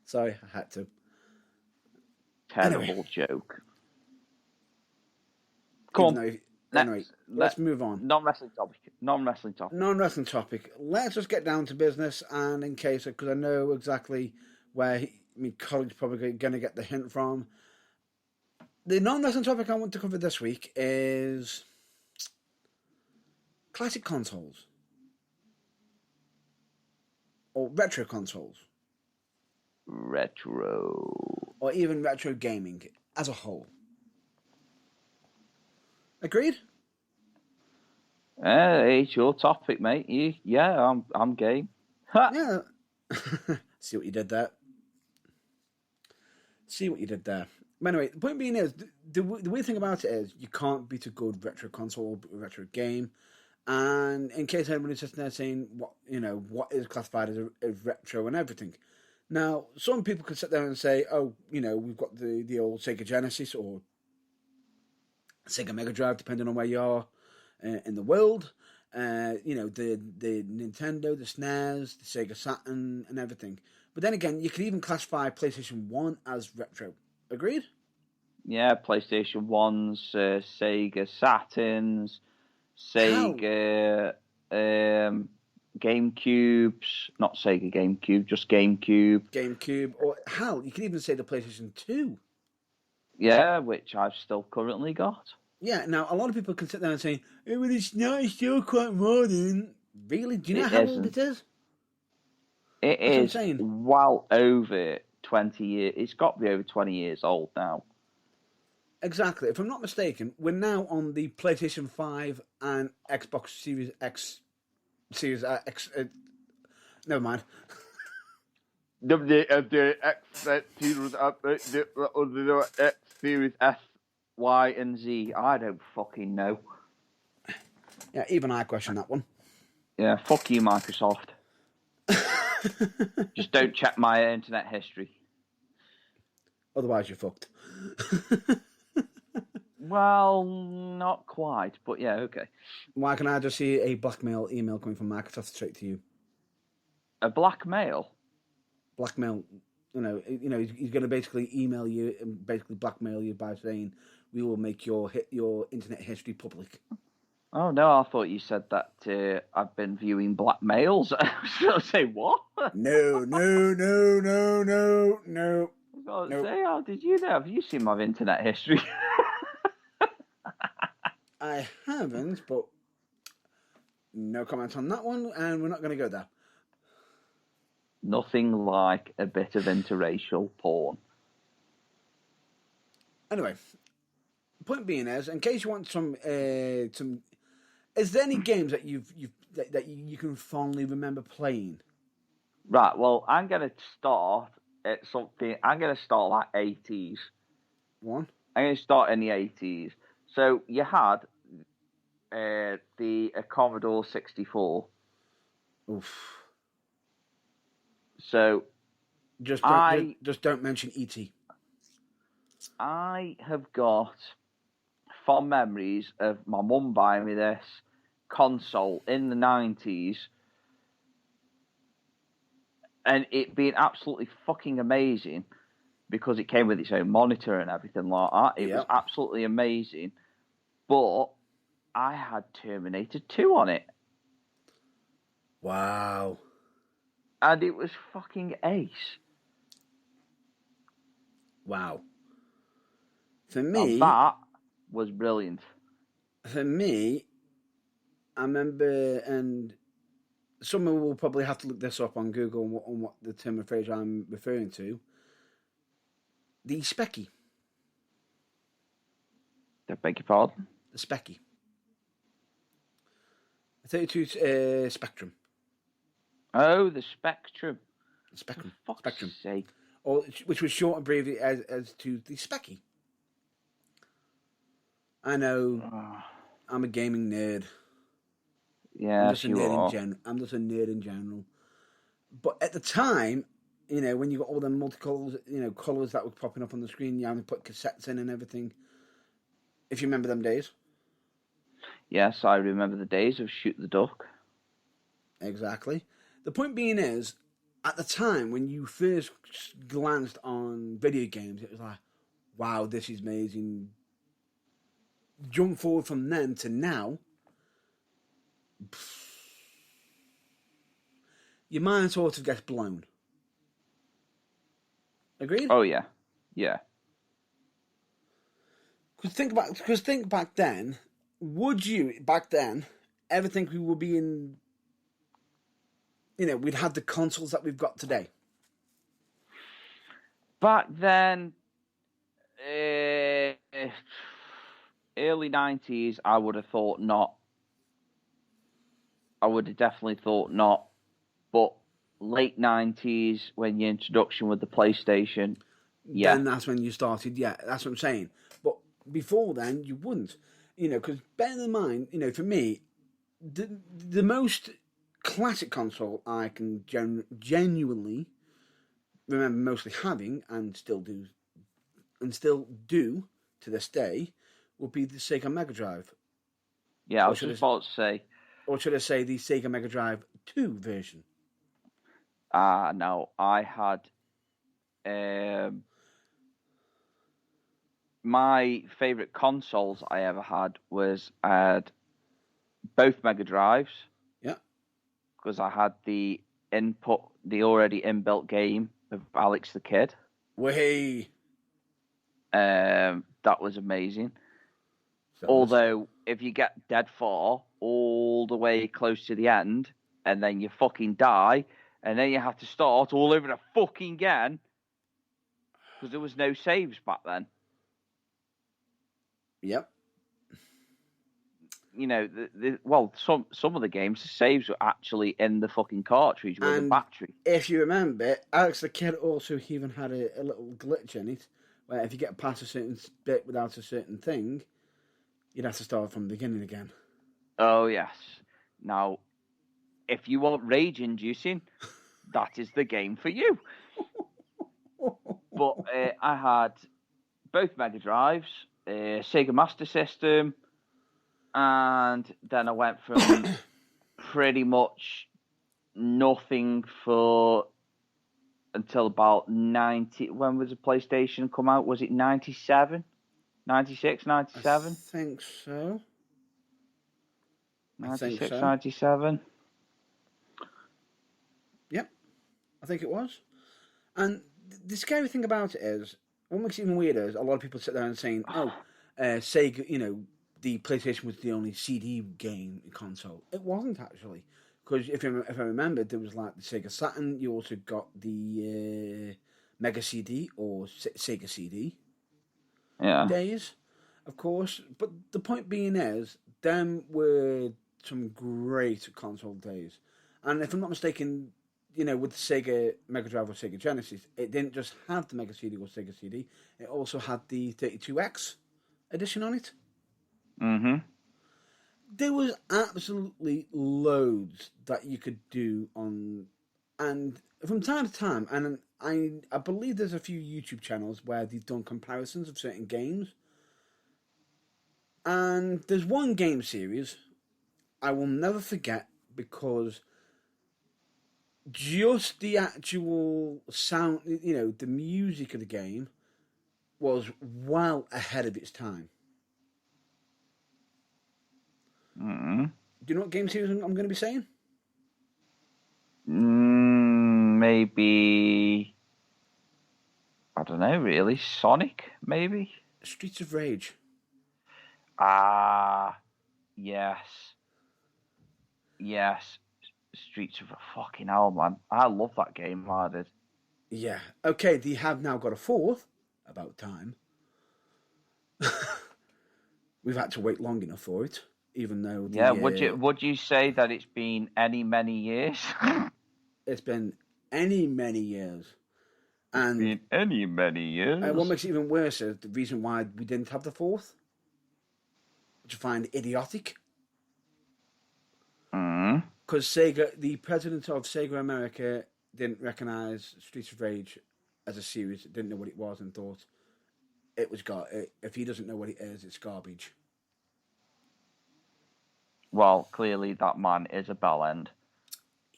Sorry, I had to. Terrible joke. Come on. Anyway, let's move on. Non-wrestling topic. Let's just get down to business, and in case, because I know exactly where my colleague's probably going to get the hint from. The non-wrestling topic I want to cover this week is classic consoles. Or retro consoles. Retro. Or even retro gaming as a whole. Agreed? It's your topic, mate. I'm game. Ha! Yeah. See what you did there. But anyway, the point being is, the weird thing about it is, you can't beat a good retro console, a retro game. And in case anybody's sitting there saying what is classified as retro and everything. Now, some people could sit there and say, oh, we've got the old Sega Genesis or Sega Mega Drive, depending on where you are in the world. The Nintendo, the SNES, the Sega Saturn, and everything. But then again, you could even classify PlayStation 1 as retro. Agreed? Yeah, PlayStation 1s, Sega Saturns, Sega GameCubes, not Sega GameCube, just GameCube. GameCube, or hell, you could even say the PlayStation 2. Yeah, which I've still currently got. Yeah, now a lot of people can sit there and say, oh, well, it's not, it's still quite modern. Really? Do you know how old it is? It is well over 20 years. It's got to be over 20 years old now. Exactly. If I'm not mistaken, we're now on the PlayStation 5 and Xbox Series X. Never mind. The X Series S, Y, and Z. I don't fucking know. Yeah, even I question that one. Yeah, fuck you, Microsoft. Just don't check my internet history. Otherwise, you're fucked. Well, not quite, but yeah, okay. Why can I just see a blackmail email coming from Microsoft straight to you? A blackmail? Blackmail. He's going to basically email you and basically blackmail you by saying we will make your internet history public. Oh no, I thought you said that I've been viewing blackmails. I was going to say what? No. I was going to say, how did you know? Have you seen my internet history? I haven't, but no comment on that one, and we're not going to go there. Nothing like a bit of interracial porn. Anyway, point being is, in case you want some, is there any games that you can fondly remember playing? Right. Well, I'm going to start at something. I'm going to start like 80s. One. I'm going to start in the 80s. So you had the Commodore 64. Oof. So just don't mention E.T. I have got fond memories of my mum buying me this console in the 90s and it being absolutely fucking amazing because it came with its own monitor and everything like that. It was absolutely amazing. But I had Terminator 2 on it. Wow. And it was fucking ace. Wow. For me... Now that was brilliant. For me, I remember, and someone will probably have to look this up on Google on what the term of phrase I'm referring to. The Specky. I beg your pardon? The Specky. 32 Spectrum. Oh, the Spectrum. Spectrum. For fuck's Spectrum. sake. Or, which was short and abbreviated as to the Specky. I know I'm a gaming nerd. Yeah, you are. I'm just a nerd in general. But at the time, when you got all the multicolours, colours that were popping up on the screen, you having to put cassettes in and everything. If you remember them days. Yes, I remember the days of Shoot the Duck. Exactly. The point being is, at the time, when you first glanced on video games, it was like, wow, this is amazing. Jump forward from then to now, your mind sort of gets blown. Agreed? Oh, yeah. Yeah. Because think back then, would you, back then, ever think we would be in... we'd have the consoles that we've got today. Back then, early 90s, I would have thought not. I would have definitely thought not. But late 90s, when your introduction with the PlayStation, yeah. Then that's when you started, yeah, that's what I'm saying. But before then, you wouldn't. Because bear in mind, for me, the most classic console I can genuinely remember mostly having and still do to this day would be the Sega Mega Drive. Yeah, I was just about to say. Or should I say the Sega Mega Drive 2 version? No, I had my favourite consoles I ever had was I had both Mega Drives. Yeah. Because I had the already inbuilt game of Alex the Kid. Way. That was amazing. Although, if you get dead far all the way close to the end, and then you fucking die, and then you have to start all over the fucking again, because there was no saves back then. Yep. You know, some of the games, the saves were actually in the fucking cartridge with the battery. If you remember, Alex the Kid also even had a little glitch in it, where if you get past a certain bit without a certain thing, you'd have to start from the beginning again. Oh, yes. Now, if you want rage-inducing, that is the game for you. But I had both Mega Drives, Sega Master System, and then I went from pretty much nothing until about 90. When was the PlayStation come out? Was it 97? 96, 97? I think so. 96, 97? Yep, I think it was. And the scary thing about it is, what makes it even weirder is a lot of people sit there and saying, Sega, the PlayStation was the only CD game console. It wasn't actually. Because if I remember, there was like the Sega Saturn, you also got the Mega CD or Sega CD days, of course. But the point being is, them were some great console days. And if I'm not mistaken, with the Sega Mega Drive or Sega Genesis, it didn't just have the Mega CD or Sega CD, it also had the 32X edition on it. Mm-hmm. There was absolutely loads that you could do on, and from time to time, and I believe there's a few YouTube channels where they've done comparisons of certain games. And there's one game series I will never forget because just the actual sound, the music of the game was well ahead of its time. Mm-hmm. Do you know what game series I'm going to be saying? Maybe, I don't know, really. Sonic, maybe? Streets of Rage. Yes. Yes. Streets of fucking hell, man. I love that game, I did. Yeah. Okay, they have now got a fourth. About time. We've had to wait long enough for it, even though... Would you say that it's been many years? It's been many years. And many years. And what makes it even worse is the reason why we didn't have the fourth, which I find idiotic. Because Sega, the president of Sega America, didn't recognise Streets of Rage as a series, didn't know what it was, and thought it was if he doesn't know what it is, it's garbage. Well, clearly that man is a bellend.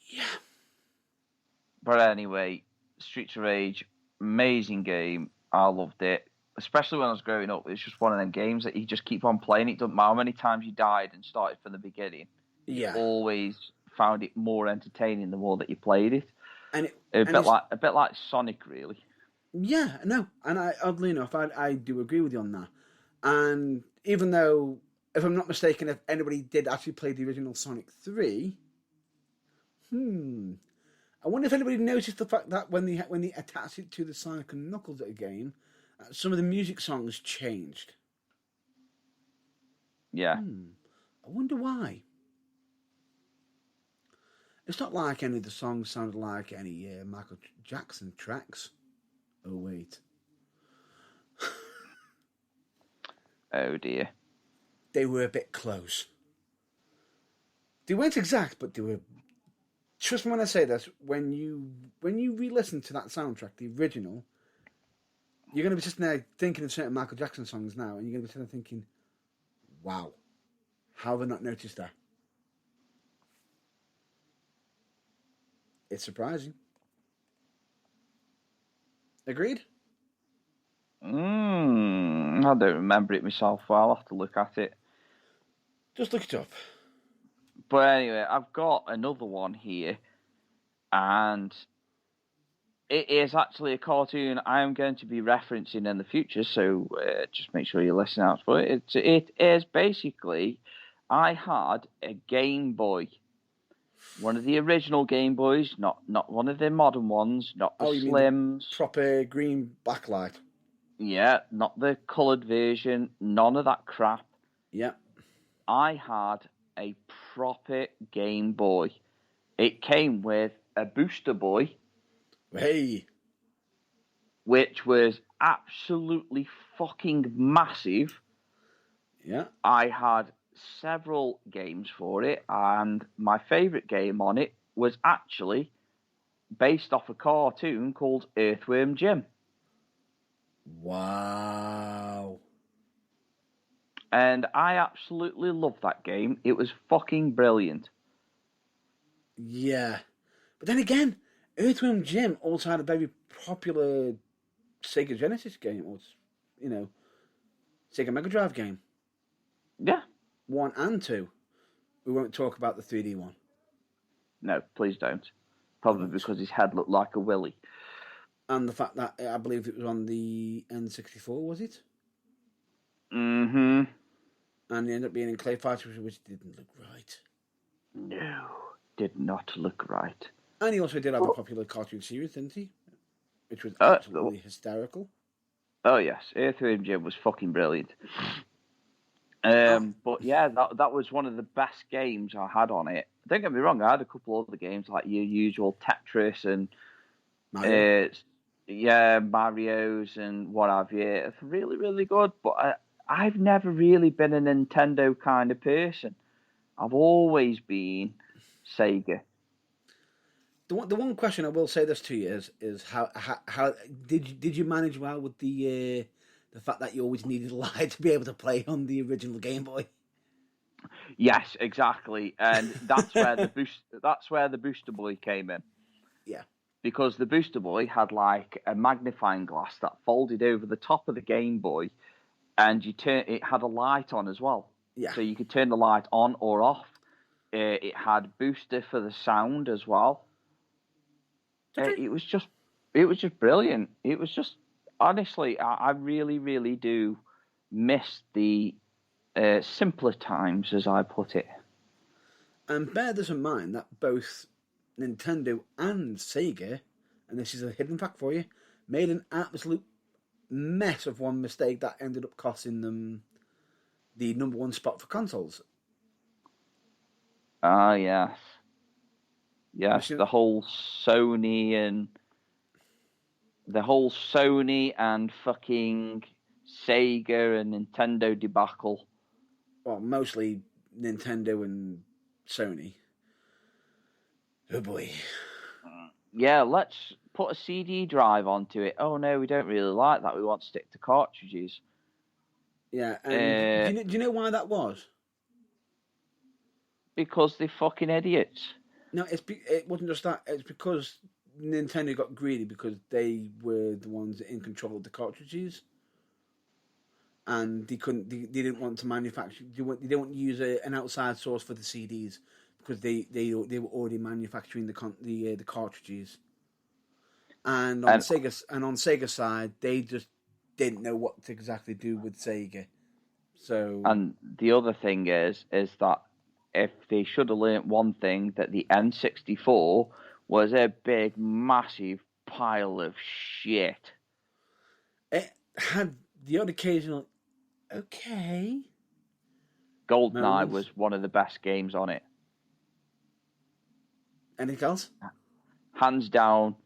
Yeah. But anyway, Streets of Rage, amazing game. I loved it. Especially when I was growing up. It's just one of them games that you just keep on playing. It doesn't matter how many times you died and started from the beginning. Yeah. You always found it more entertaining the more that you played it. And a bit like Sonic, really. Yeah, no. And oddly enough, I do agree with you on that. And even though, if I'm not mistaken, if anybody did actually play the original Sonic 3, I wonder if anybody noticed the fact that when they attached it to the Sonic and Knuckles game, some of the music songs changed. Yeah. I wonder why. It's not like any of the songs sounded like any Michael Jackson tracks. Oh, wait. Oh, dear. They were a bit close. They weren't exact, but they were. Trust me when I say this. When you re-listen to that soundtrack, the original, you're going to be sitting there thinking of certain Michael Jackson songs now, and you're going to be sitting there thinking, "Wow, how have I not noticed that?" It's surprising. Agreed? I don't remember it myself. Well, I'll have to look at it. Just look it up. But anyway, I've got another one here, and it is actually a cartoon I am going to be referencing in the future, so just make sure you listen out for it. It is basically, I had a Game Boy. One of the original Game Boys, not one of the modern ones, not the you mean Slims. the proper green backlight? Yeah, not the coloured version, none of that crap. Yeah. I had a proper Game Boy. It came with a Booster Boy. Hey. Which was absolutely fucking massive. Yeah. I had several games for it, and my favourite game on it was actually based off a cartoon called Earthworm Jim. Wow. And I absolutely loved that game. It was fucking brilliant. Yeah. But then again, Earthworm Jim also had a very popular Sega Genesis game, or, Sega Mega Drive game. Yeah. 1 and 2. We won't talk about the 3D one. No, please don't. Probably because his head looked like a willy. And the fact that I believe it was on the N64, was it? Mm-hmm. And it ended up being in Clay Fighter, which didn't look right. No, did not look right. And he also did have a popular cartoon series, didn't he? Which was absolutely hysterical. Oh yes, Earthworm Jim was fucking brilliant. But yeah, that was one of the best games I had on it. Don't get me wrong, I had a couple other games like your usual Tetris and Mario. Mario's and what have you. It's really, really good, but I've never really been a Nintendo kind of person. I've always been Sega. The one question I will say this to you is how did you manage well with the fact that you always needed a light to be able to play on the original Game Boy? Yes, exactly, and that's where the Booster Boy came in. Yeah. Because the Booster Boy had like a magnifying glass that folded over the top of the Game Boy, and it had a light on as well. Yeah. So you could turn the light on or off. It had booster for the sound as well. Okay. It was just brilliant. It was just, honestly, I really, really do miss the simpler times, as I put it. And bear this in mind that both Nintendo and Sega, and this is a hidden fact for you, made an absolute mess of one mistake that ended up costing them the number one spot for consoles. Ah, yes. Yes, Machine- the whole Sony and fucking Sega and Nintendo debacle. Well, mostly Nintendo and Sony. Oh boy. Yeah, let's put a CD drive onto it. Oh no, we don't really like that. We want to stick to cartridges. Yeah, and do you know why that was? Because they're fucking idiots. No, it wasn't just that. It's because Nintendo got greedy because they were the ones in control of the cartridges, and they couldn't. They didn't want to manufacture. They didn't want to use an outside source for the CDs because they were already manufacturing the cartridges. And on Sega's side, they just didn't know what to exactly do with Sega. So. And the other thing is that if they should have learnt one thing, that the N64 was a big, massive pile of shit. It had the odd occasional, okay. GoldenEye was one of the best games on it. Anything else? Hands down.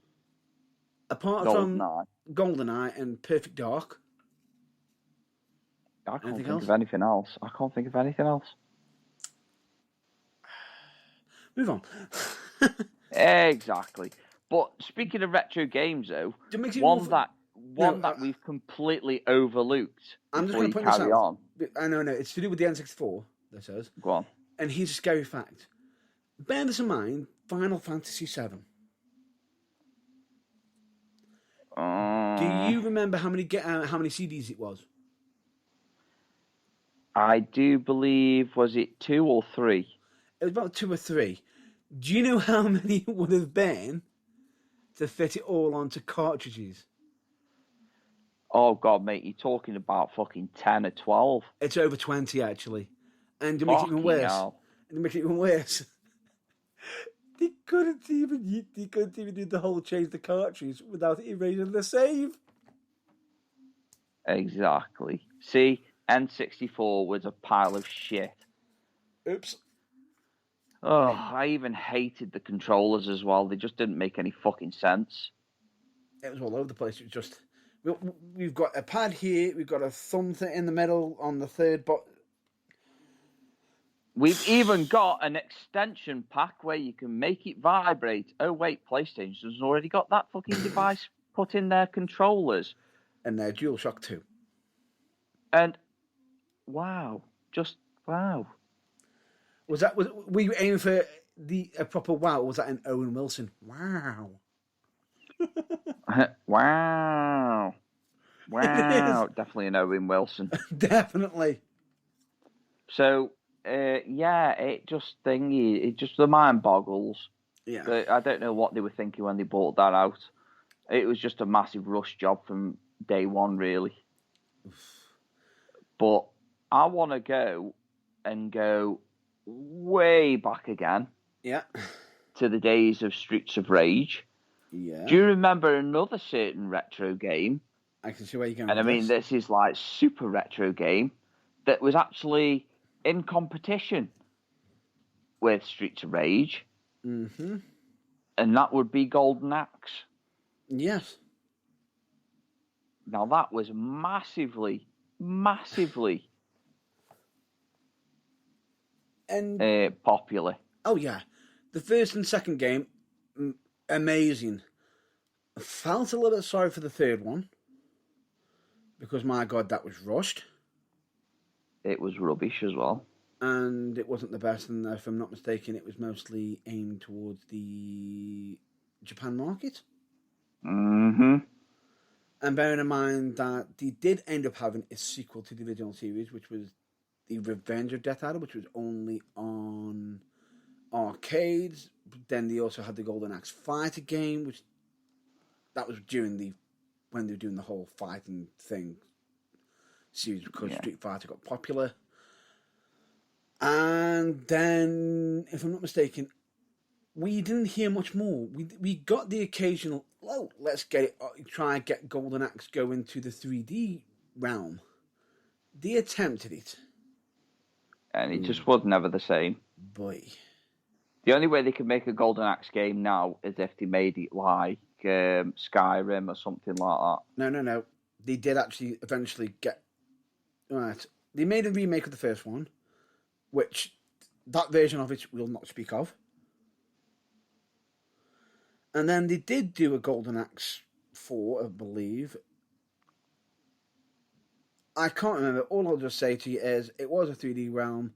Apart GoldenEye. from GoldenEye and Perfect Dark. I can't think of anything else. Move on. Exactly. But speaking of retro games, though, It makes it one more that No, we've completely overlooked I'm just before going you to point this carry out. on. I know, it's to do with the N64, that says. Go on. And here's a scary fact. Bear this in mind, Final Fantasy VII. Do you remember how many CDs it was? I do believe, was it 2 or 3? It was about 2 or 3. Do you know how many it would have been to fit it all onto cartridges? Oh, God, mate, you're talking about fucking 10 or 12. It's over 20, actually. And to make it even worse, they couldn't even do the whole change the cartridge without erasing the save. Exactly. See, N64 was a pile of shit. Oops. Oh, I even hated the controllers as well. They just didn't make any fucking sense. It was all over the place. It was just... We've got a pad here, we've got a thumb in the middle on the third button. We've even got an extension pack where you can make it vibrate. Oh, wait, PlayStation's already got that fucking device put in their controllers. And DualShock 2. And, wow. Just, wow. Was were you aiming for a proper wow, or was that an Owen Wilson? Wow. Wow. Wow. Definitely an Owen Wilson. Definitely. So, yeah, it just the mind boggles. Yeah. I don't know what they were thinking when they bought that out. It was just a massive rush job from day one, really. But I want to go way back again. Yeah. To the days of Streets of Rage. Yeah. Do you remember another certain retro game? I can see where you're going. And I mean, this is like super retro game that was actually in competition with Streets of Rage. Mm-hmm. And that would be Golden Axe. Yes. Now that was massively and popular. Oh yeah, the first and second game, amazing. I felt a little bit sorry for the third one because my God, that was rushed. It was rubbish as well. And it wasn't the best, and if I'm not mistaken, it was mostly aimed towards the Japan market. Mm-hmm. And bearing in mind that they did end up having a sequel to the original series, which was The Revenge of Death Adder, which was only on arcades. Then they also had the Golden Axe Fighter game, which that was during when they were doing the whole fighting thing series because Street Fighter got popular. And then, if I'm not mistaken, we didn't hear much more. We got the occasional, let's try and get Golden Axe go into the 3D realm. They attempted it. And it just was never the same. Boy. The only way they could make a Golden Axe game now is if they made it like Skyrim or something like that. No. They did actually eventually get... Right. They made a remake of the first one, which that version of it we'll not speak of. And then they did do a Golden Axe 4, I believe. I can't remember. All I'll just say to you is it was a 3D realm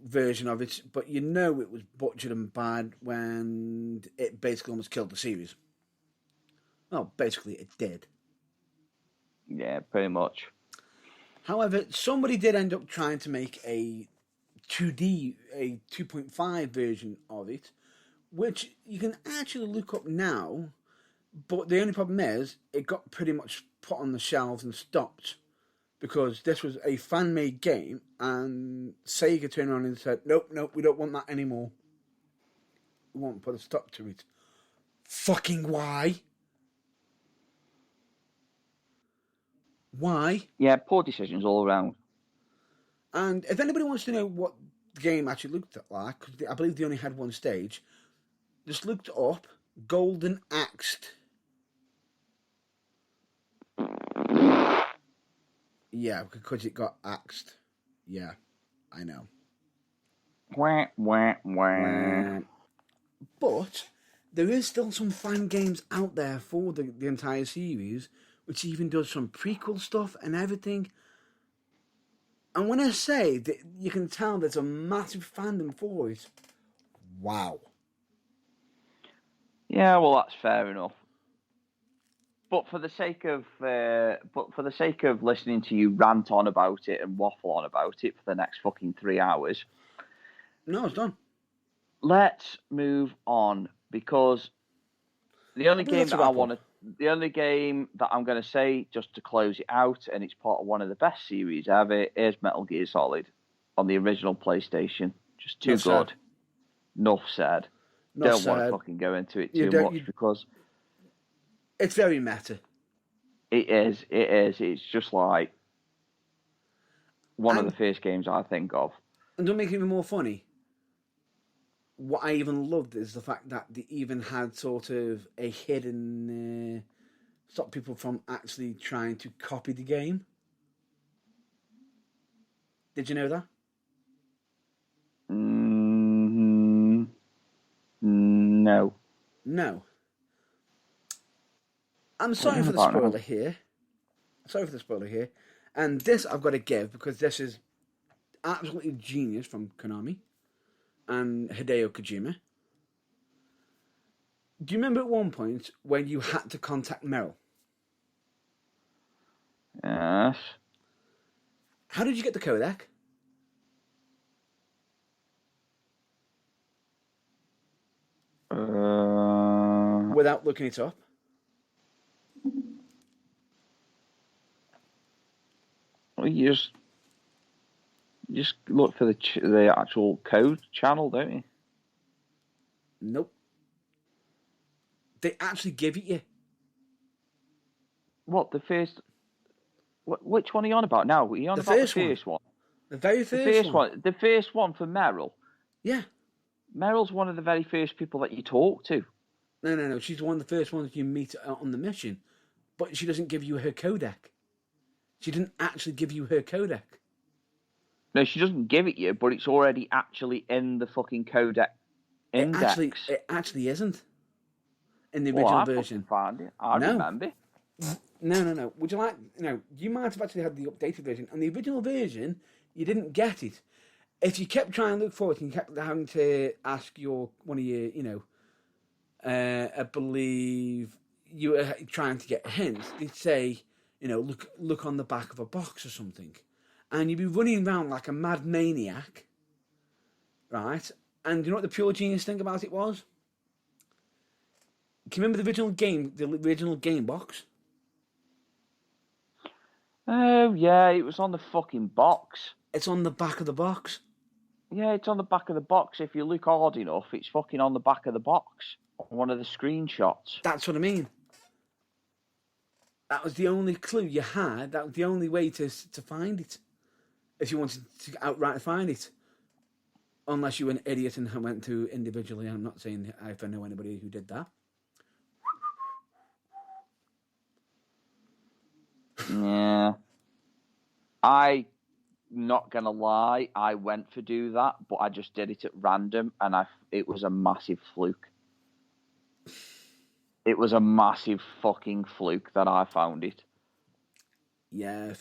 version of it, but you know it was butchered and bad when it basically almost killed the series. Well, basically it did. Yeah, pretty much. However, somebody did end up trying to make a 2.5 version of it, which you can actually look up now, but the only problem is it got pretty much put on the shelves and stopped because this was a fan-made game and Sega turned around and said, nope, we don't want that anymore. We won't put a stop to it. Fucking why? Why? Yeah, poor decisions all around. And if anybody wants to know what the game actually looked like, because I believe they only had one stage, just looked up Golden Axed. Yeah, because it got axed. Yeah, I know. Wah, wah, wah. But there is still some fan games out there for the entire series, which even does some prequel stuff and everything. And when I say that you can tell there's a massive fandom for it, wow. Yeah, well, that's fair enough. But for the sake of listening to you rant on about it and waffle on about it for the next fucking 3 hours, No, it's done. let's move on, because the only game that I'm going to say just to close it out, and it's part of one of the best series ever, is Metal Gear Solid on the original PlayStation. Just too good. Enough said. Don't want to fucking go into it too much because it's very meta. It is. It's just like one of the first games I think of. And don't make it even more funny. What I even loved is the fact that they even had sort of a hidden stop people from actually trying to copy the game. Did you know that? No. No. I'm sorry for the spoiler here. And this I've got to give because this is absolutely genius from Konami and Hideo Kojima. Do you remember at one point when you had to contact Meryl? Yes. How did you get the codec? Without looking it up? Well, you just look for the actual code channel, don't you? Nope. They actually give it you. What, the first... Which one are you on about now? Are you on about the first one? The very first one. The first one for Meryl? Yeah. Meryl's one of the very first people that you talk to. No. She's one of the first ones you meet on the mission. But she doesn't give you her codec. She didn't actually give you her codec. No, she doesn't give it you, but it's already actually in the fucking codec index. It actually isn't. In the original version. Find it. I remember. No. Would you like... you might have actually had the updated version. On the original version, you didn't get it. If you kept trying to look for it and you kept having to ask one of your, I believe you were trying to get hints, they'd say, look on the back of a box or something. And you'd be running around like a mad maniac, right? And you know what the pure genius thing about it was? Can you remember the original game box? Oh, yeah, it was on the fucking box. It's on the back of the box. Yeah, it's on the back of the box. If you look hard enough, it's fucking on the back of the box. On one of the screenshots. That's what I mean. That was the only clue you had. That was the only way to find it. If you wanted to outright find it. Unless you were an idiot and went to individually. I'm not saying if I know anybody who did that. Yeah. Not gonna lie, I went to do that, but I just did it at random, and it was a massive fluke. It was a massive fucking fluke that I found it. Yeah,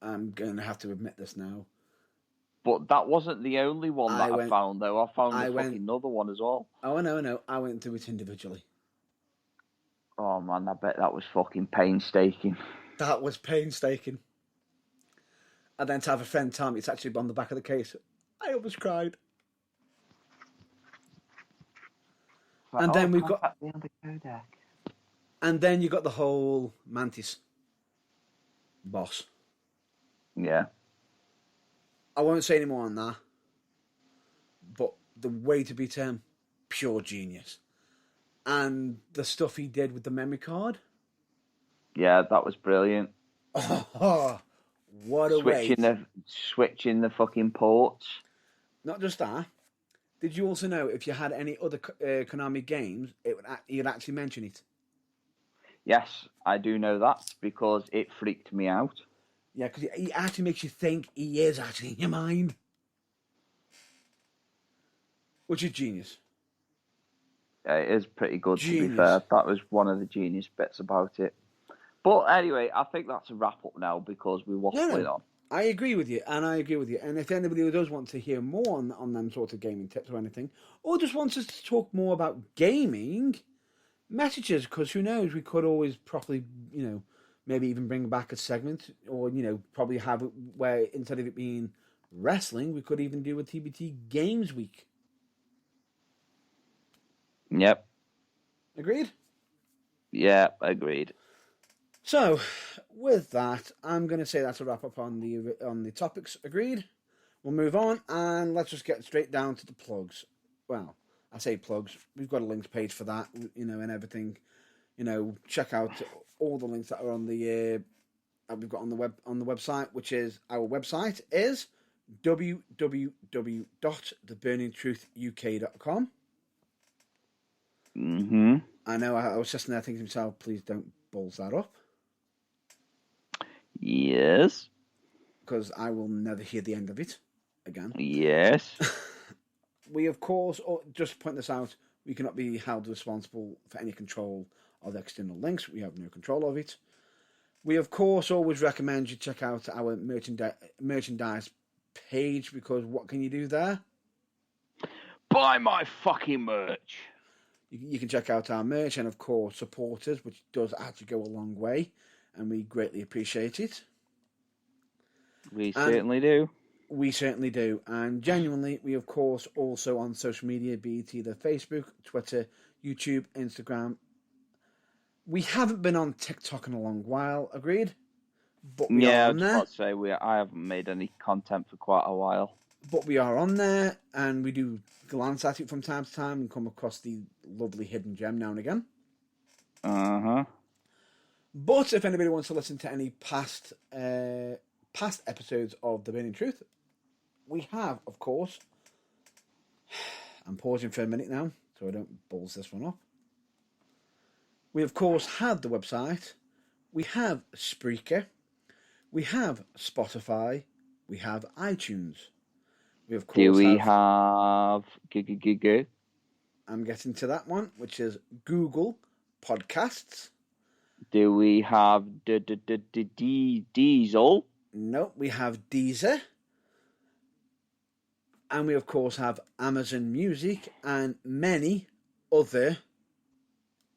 I'm gonna have to admit this now. But that wasn't the only one that I found, though. I found fucking another one as well. Oh, I know. I went through it individually. Oh man, I bet that was fucking painstaking. That was painstaking. And then to have a friend tell me it's actually on the back of the case. I almost cried. And then we've got... And then you got the whole Mantis boss. Yeah. I won't say any more on that. But the way to beat him, pure genius. And the stuff he did with the memory card. Yeah, that was brilliant. Oh, what a way. Switching the fucking ports. Not just that. Did you also know if you had any other Konami games, you'd actually mention it? Yes, I do know that because it freaked me out. Yeah, because he actually makes you think he is actually in your mind. Which is genius. It is pretty good, to be Genius. fair. That was one of the genius bits about it. But anyway, I think that's a wrap up now because we're waffling on. I agree with you, and I agree with you. And if anybody who does want to hear more on them sort of gaming tips or anything, or just wants us to talk more about gaming, messages, because who knows, we could always properly, maybe even bring back a segment, or, probably have it where instead of it being wrestling, we could even do a TBT Games Week. Yep. Agreed? Yeah, agreed. So, with that, I'm going to say that's a wrap up on the topics. Agreed? We'll move on, and let's just get straight down to the plugs. Well, I say plugs. We've got a links page for that, and everything. Check out all the links that are on the that we've got on the website, which is our website is www.theburningtruthuk.com. Mm-hmm. I know. I was just there thinking to myself, please don't balls that up. Yes. Because I will never hear the end of it again. Yes. We, of course, just to point this out, we cannot be held responsible for any control of external links. We have no control of it. We, of course, always recommend you check out our merchandise page, because what can you do there? Buy my fucking merch. You can check out our merch and, of course, support us, which does actually go a long way, and we greatly appreciate it. We certainly do. We certainly do. And genuinely, we, of course, also on social media, be it either Facebook, Twitter, YouTube, Instagram. We haven't been on TikTok in a long while, agreed? But we are on there. I was about to say, I haven't made any content for quite a while. But we are on there, and we do glance at it from time to time and come across the lovely hidden gem now and again. Uh-huh. But if anybody wants to listen to any past episodes of The Burning Truth, we have, of course... I'm pausing for a minute now, so I don't balls this one up. We, of course, have the website. We have Spreaker. We have Spotify. We have iTunes. We, of course, do we have... I'm getting to that one, which is Google Podcasts. Do we have Diesel? No, we have Deezer. And we, of course, have Amazon Music and many other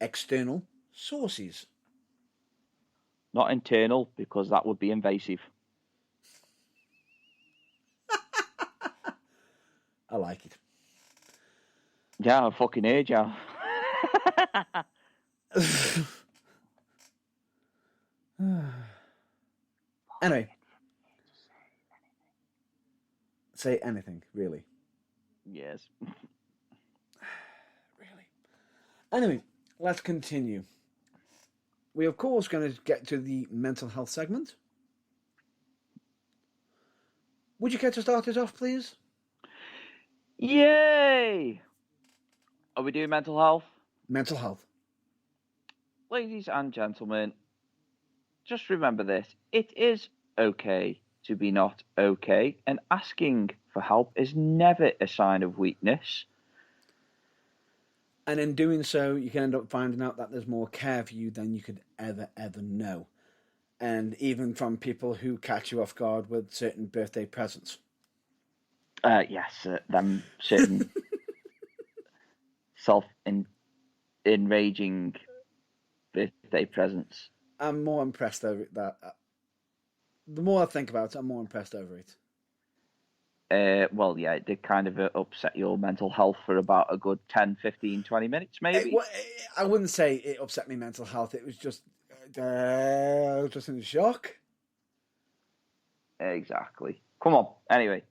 external sources. Not internal, because that would be invasive. I like it. Yeah, I fucking heard you. Anyway. Say anything, really. Yes. Really. Anyway, let's continue. We're, of course, going to get to the mental health segment. Would you care to start us off, please? Yay! Are we doing mental health? Mental health. Ladies and gentlemen, just remember this. It is okay to be not okay, and asking for help is never a sign of weakness. And in doing so, you can end up finding out that there's more care for you than you could ever know. And even from people who catch you off guard with certain birthday presents. Yes, them certain enraging birthday presents. I'm more impressed over that. The more I think about it, I'm more impressed over it. Well, yeah, it did kind of upset your mental health for about a good 10, 15, 20 minutes, maybe. I wouldn't say it upset me mental health. It was just, I was just in shock. Exactly. Come on. Anyway,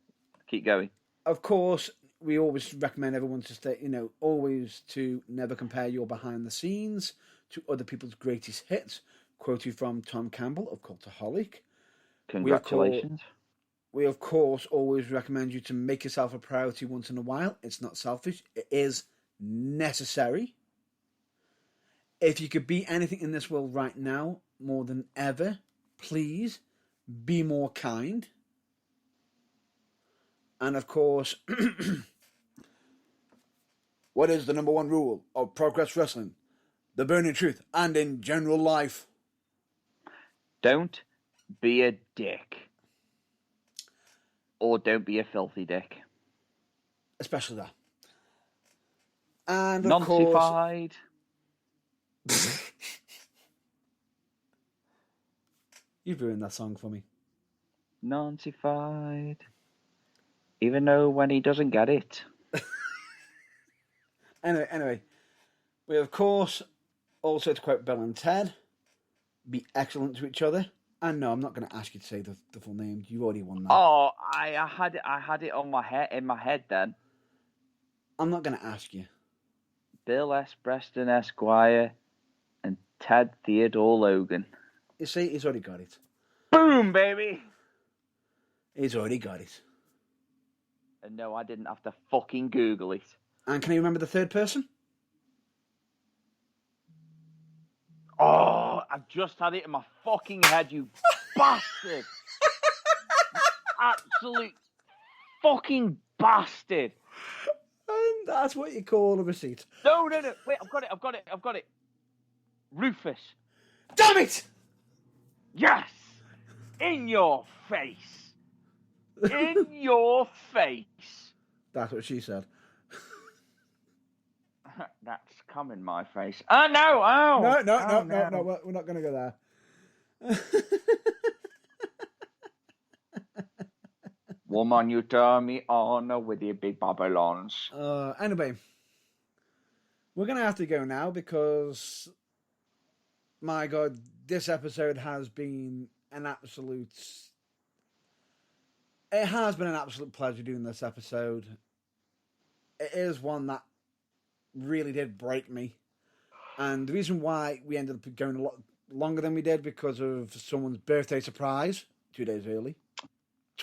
keep going. Of course, we always recommend everyone to stay, always to never compare your behind the scenes to other people's greatest hits. Quoted from Tom Campbell of Cultaholic. Congratulations. We, of course, always recommend you to make yourself a priority once in a while. It's not selfish. It is necessary. If you could be anything in this world right now, more than ever, please be more kind. And, of course, What is the number one rule of Progress Wrestling, the burning truth, and in general life? Don't be a dick. Or don't be a filthy dick. Especially that. And of course... Noncified. You've ruined that song for me. Noncified. Even though when he doesn't get it. Anyway. We, of course, also to quote Bill and Ted, be excellent to each other. And no, I'm not going to ask you to say the full name. You already won that. Oh, I had it on my head in my head then. I'm not going to ask you. Bill S. Preston Esquire and Ted Theodore Logan. You see, he's already got it. Boom, baby! He's already got it. And no, I didn't have to fucking Google it. And can you remember the third person? Oh, I've just had it in my fucking head, you bastard! Absolute fucking bastard! And that's what you call a receipt. No, wait, I've got it. Rufus. Damn it! Yes! In your face! In your face! That's what she said. That's come in my face. Oh, no! Oh! No, we're not going to go there. Woman, you turn me on with your big Babylons. Anyway, we're going to have to go now because, my God, this episode has been an absolute... It has been an absolute pleasure doing this episode. It is one that really did break me. And the reason why we ended up going a lot longer than we did because of someone's birthday surprise 2 days early.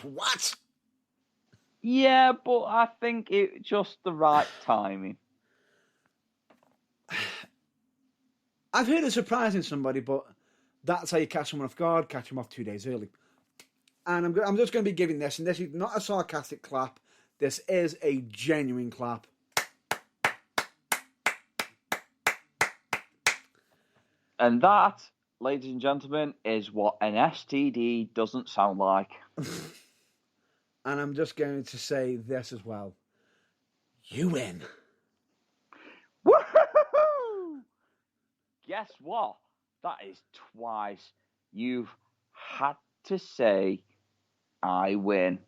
What? Yeah, but I think it's just the right timing. I've heard of surprising somebody, but that's how you catch someone off guard, catch them off 2 days early. And I'm just going to be giving this, and this is not a sarcastic clap. This is a genuine clap. And that, ladies and gentlemen, is what an STD doesn't sound like. And I'm just going to say this as well. You win. Woohoo! Guess what? That is twice. You've had to say, I win.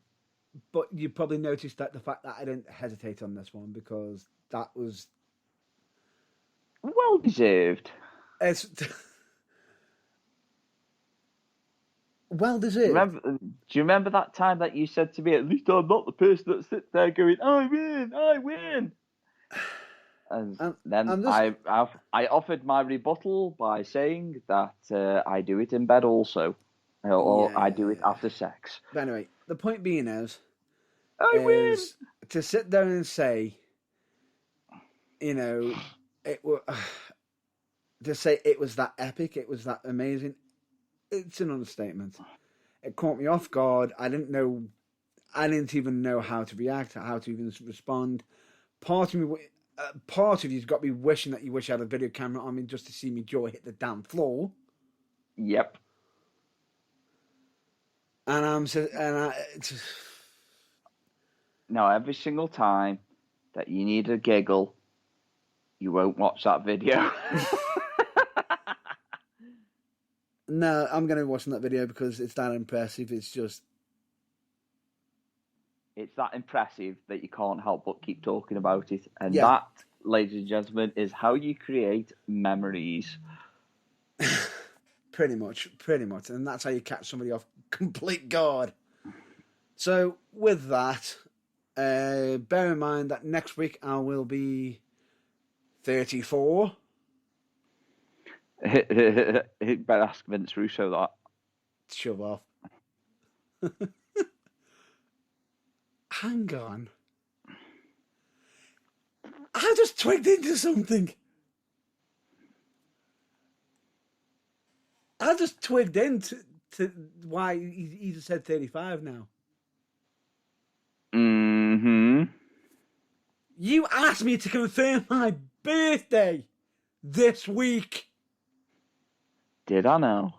But you probably noticed that the fact that I didn't hesitate on this one because that was... Well deserved. It's... well deserved. Do you remember that time that you said to me, at least I'm not the person that sits there going, I win. And then I offered my rebuttal by saying that I do it in bed also. Or I do it after sex. But anyway, the point being is win! To sit there and say, you know, to say it was that epic, it was that amazing, it's an understatement. It caught me off guard. I didn't even know how to react, how to even respond. Part of you's got to be wishing that you wish I had a video camera on me just to see me jaw hit the damn floor. Yep. Now, every single time that you need a giggle, you won't watch that video. No, I'm going to be watching that video because it's that impressive. It's that impressive that you can't help but keep talking about it. And yeah. That, ladies and gentlemen, is how you create memories. Pretty much. And that's how you catch somebody off complete guard. So, with that, bear in mind that next week I will be 34. Better ask Vince Russo that. Shove off. Hang on. I just twigged into something. I just twigged into why he just said 35 now. Mm-hmm. You asked me to confirm my birthday this week. Did I know?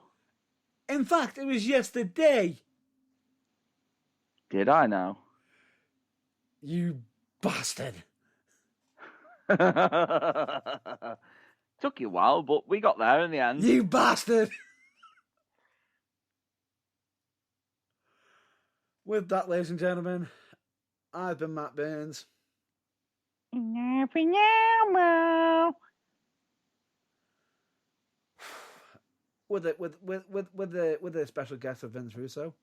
In fact, it was yesterday. Did I know? You bastard. Took you a while, but we got there in the end. You bastard. With that, ladies and gentlemen, I've been Matt Burns. With the special guest of Vince Russo.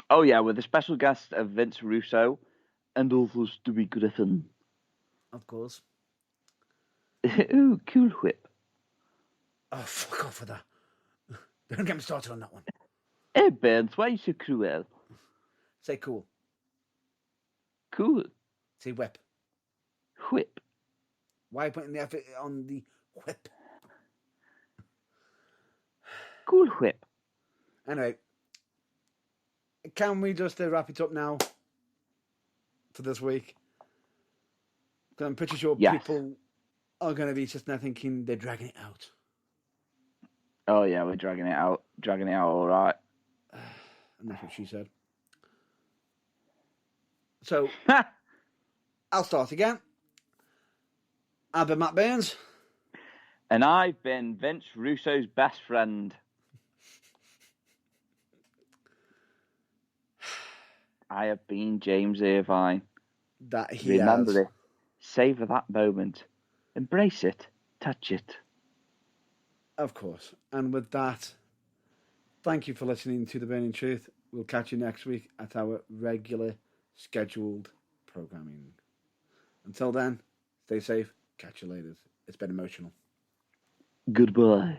Oh yeah, with the special guest of Vince Russo and also Stewie Griffin. Of course. Ooh, cool whip. Oh, fuck off with that. Don't get me started on that one. Hey Burns, why are you so cruel? Say cool. Cool. Say whip. Whip. Why are you putting the effort on the whip? Cool whip. Anyway, can we just wrap it up now for this week? Because I'm pretty sure people are going to be just now thinking they're dragging it out. Oh yeah, we're dragging it out. Dragging it out all right. And that's what she said. So, I'll start again. I've been Matt Burns. And I've been Vince Russo's best friend. I have been James Irvine. That he Remember has. it. Savor that moment. Embrace it. Touch it. Of course. And with that, thank you for listening to The Burning Truth. We'll catch you next week at our regular scheduled programming. Until then, stay safe. Catch you later. It's been emotional. Goodbye.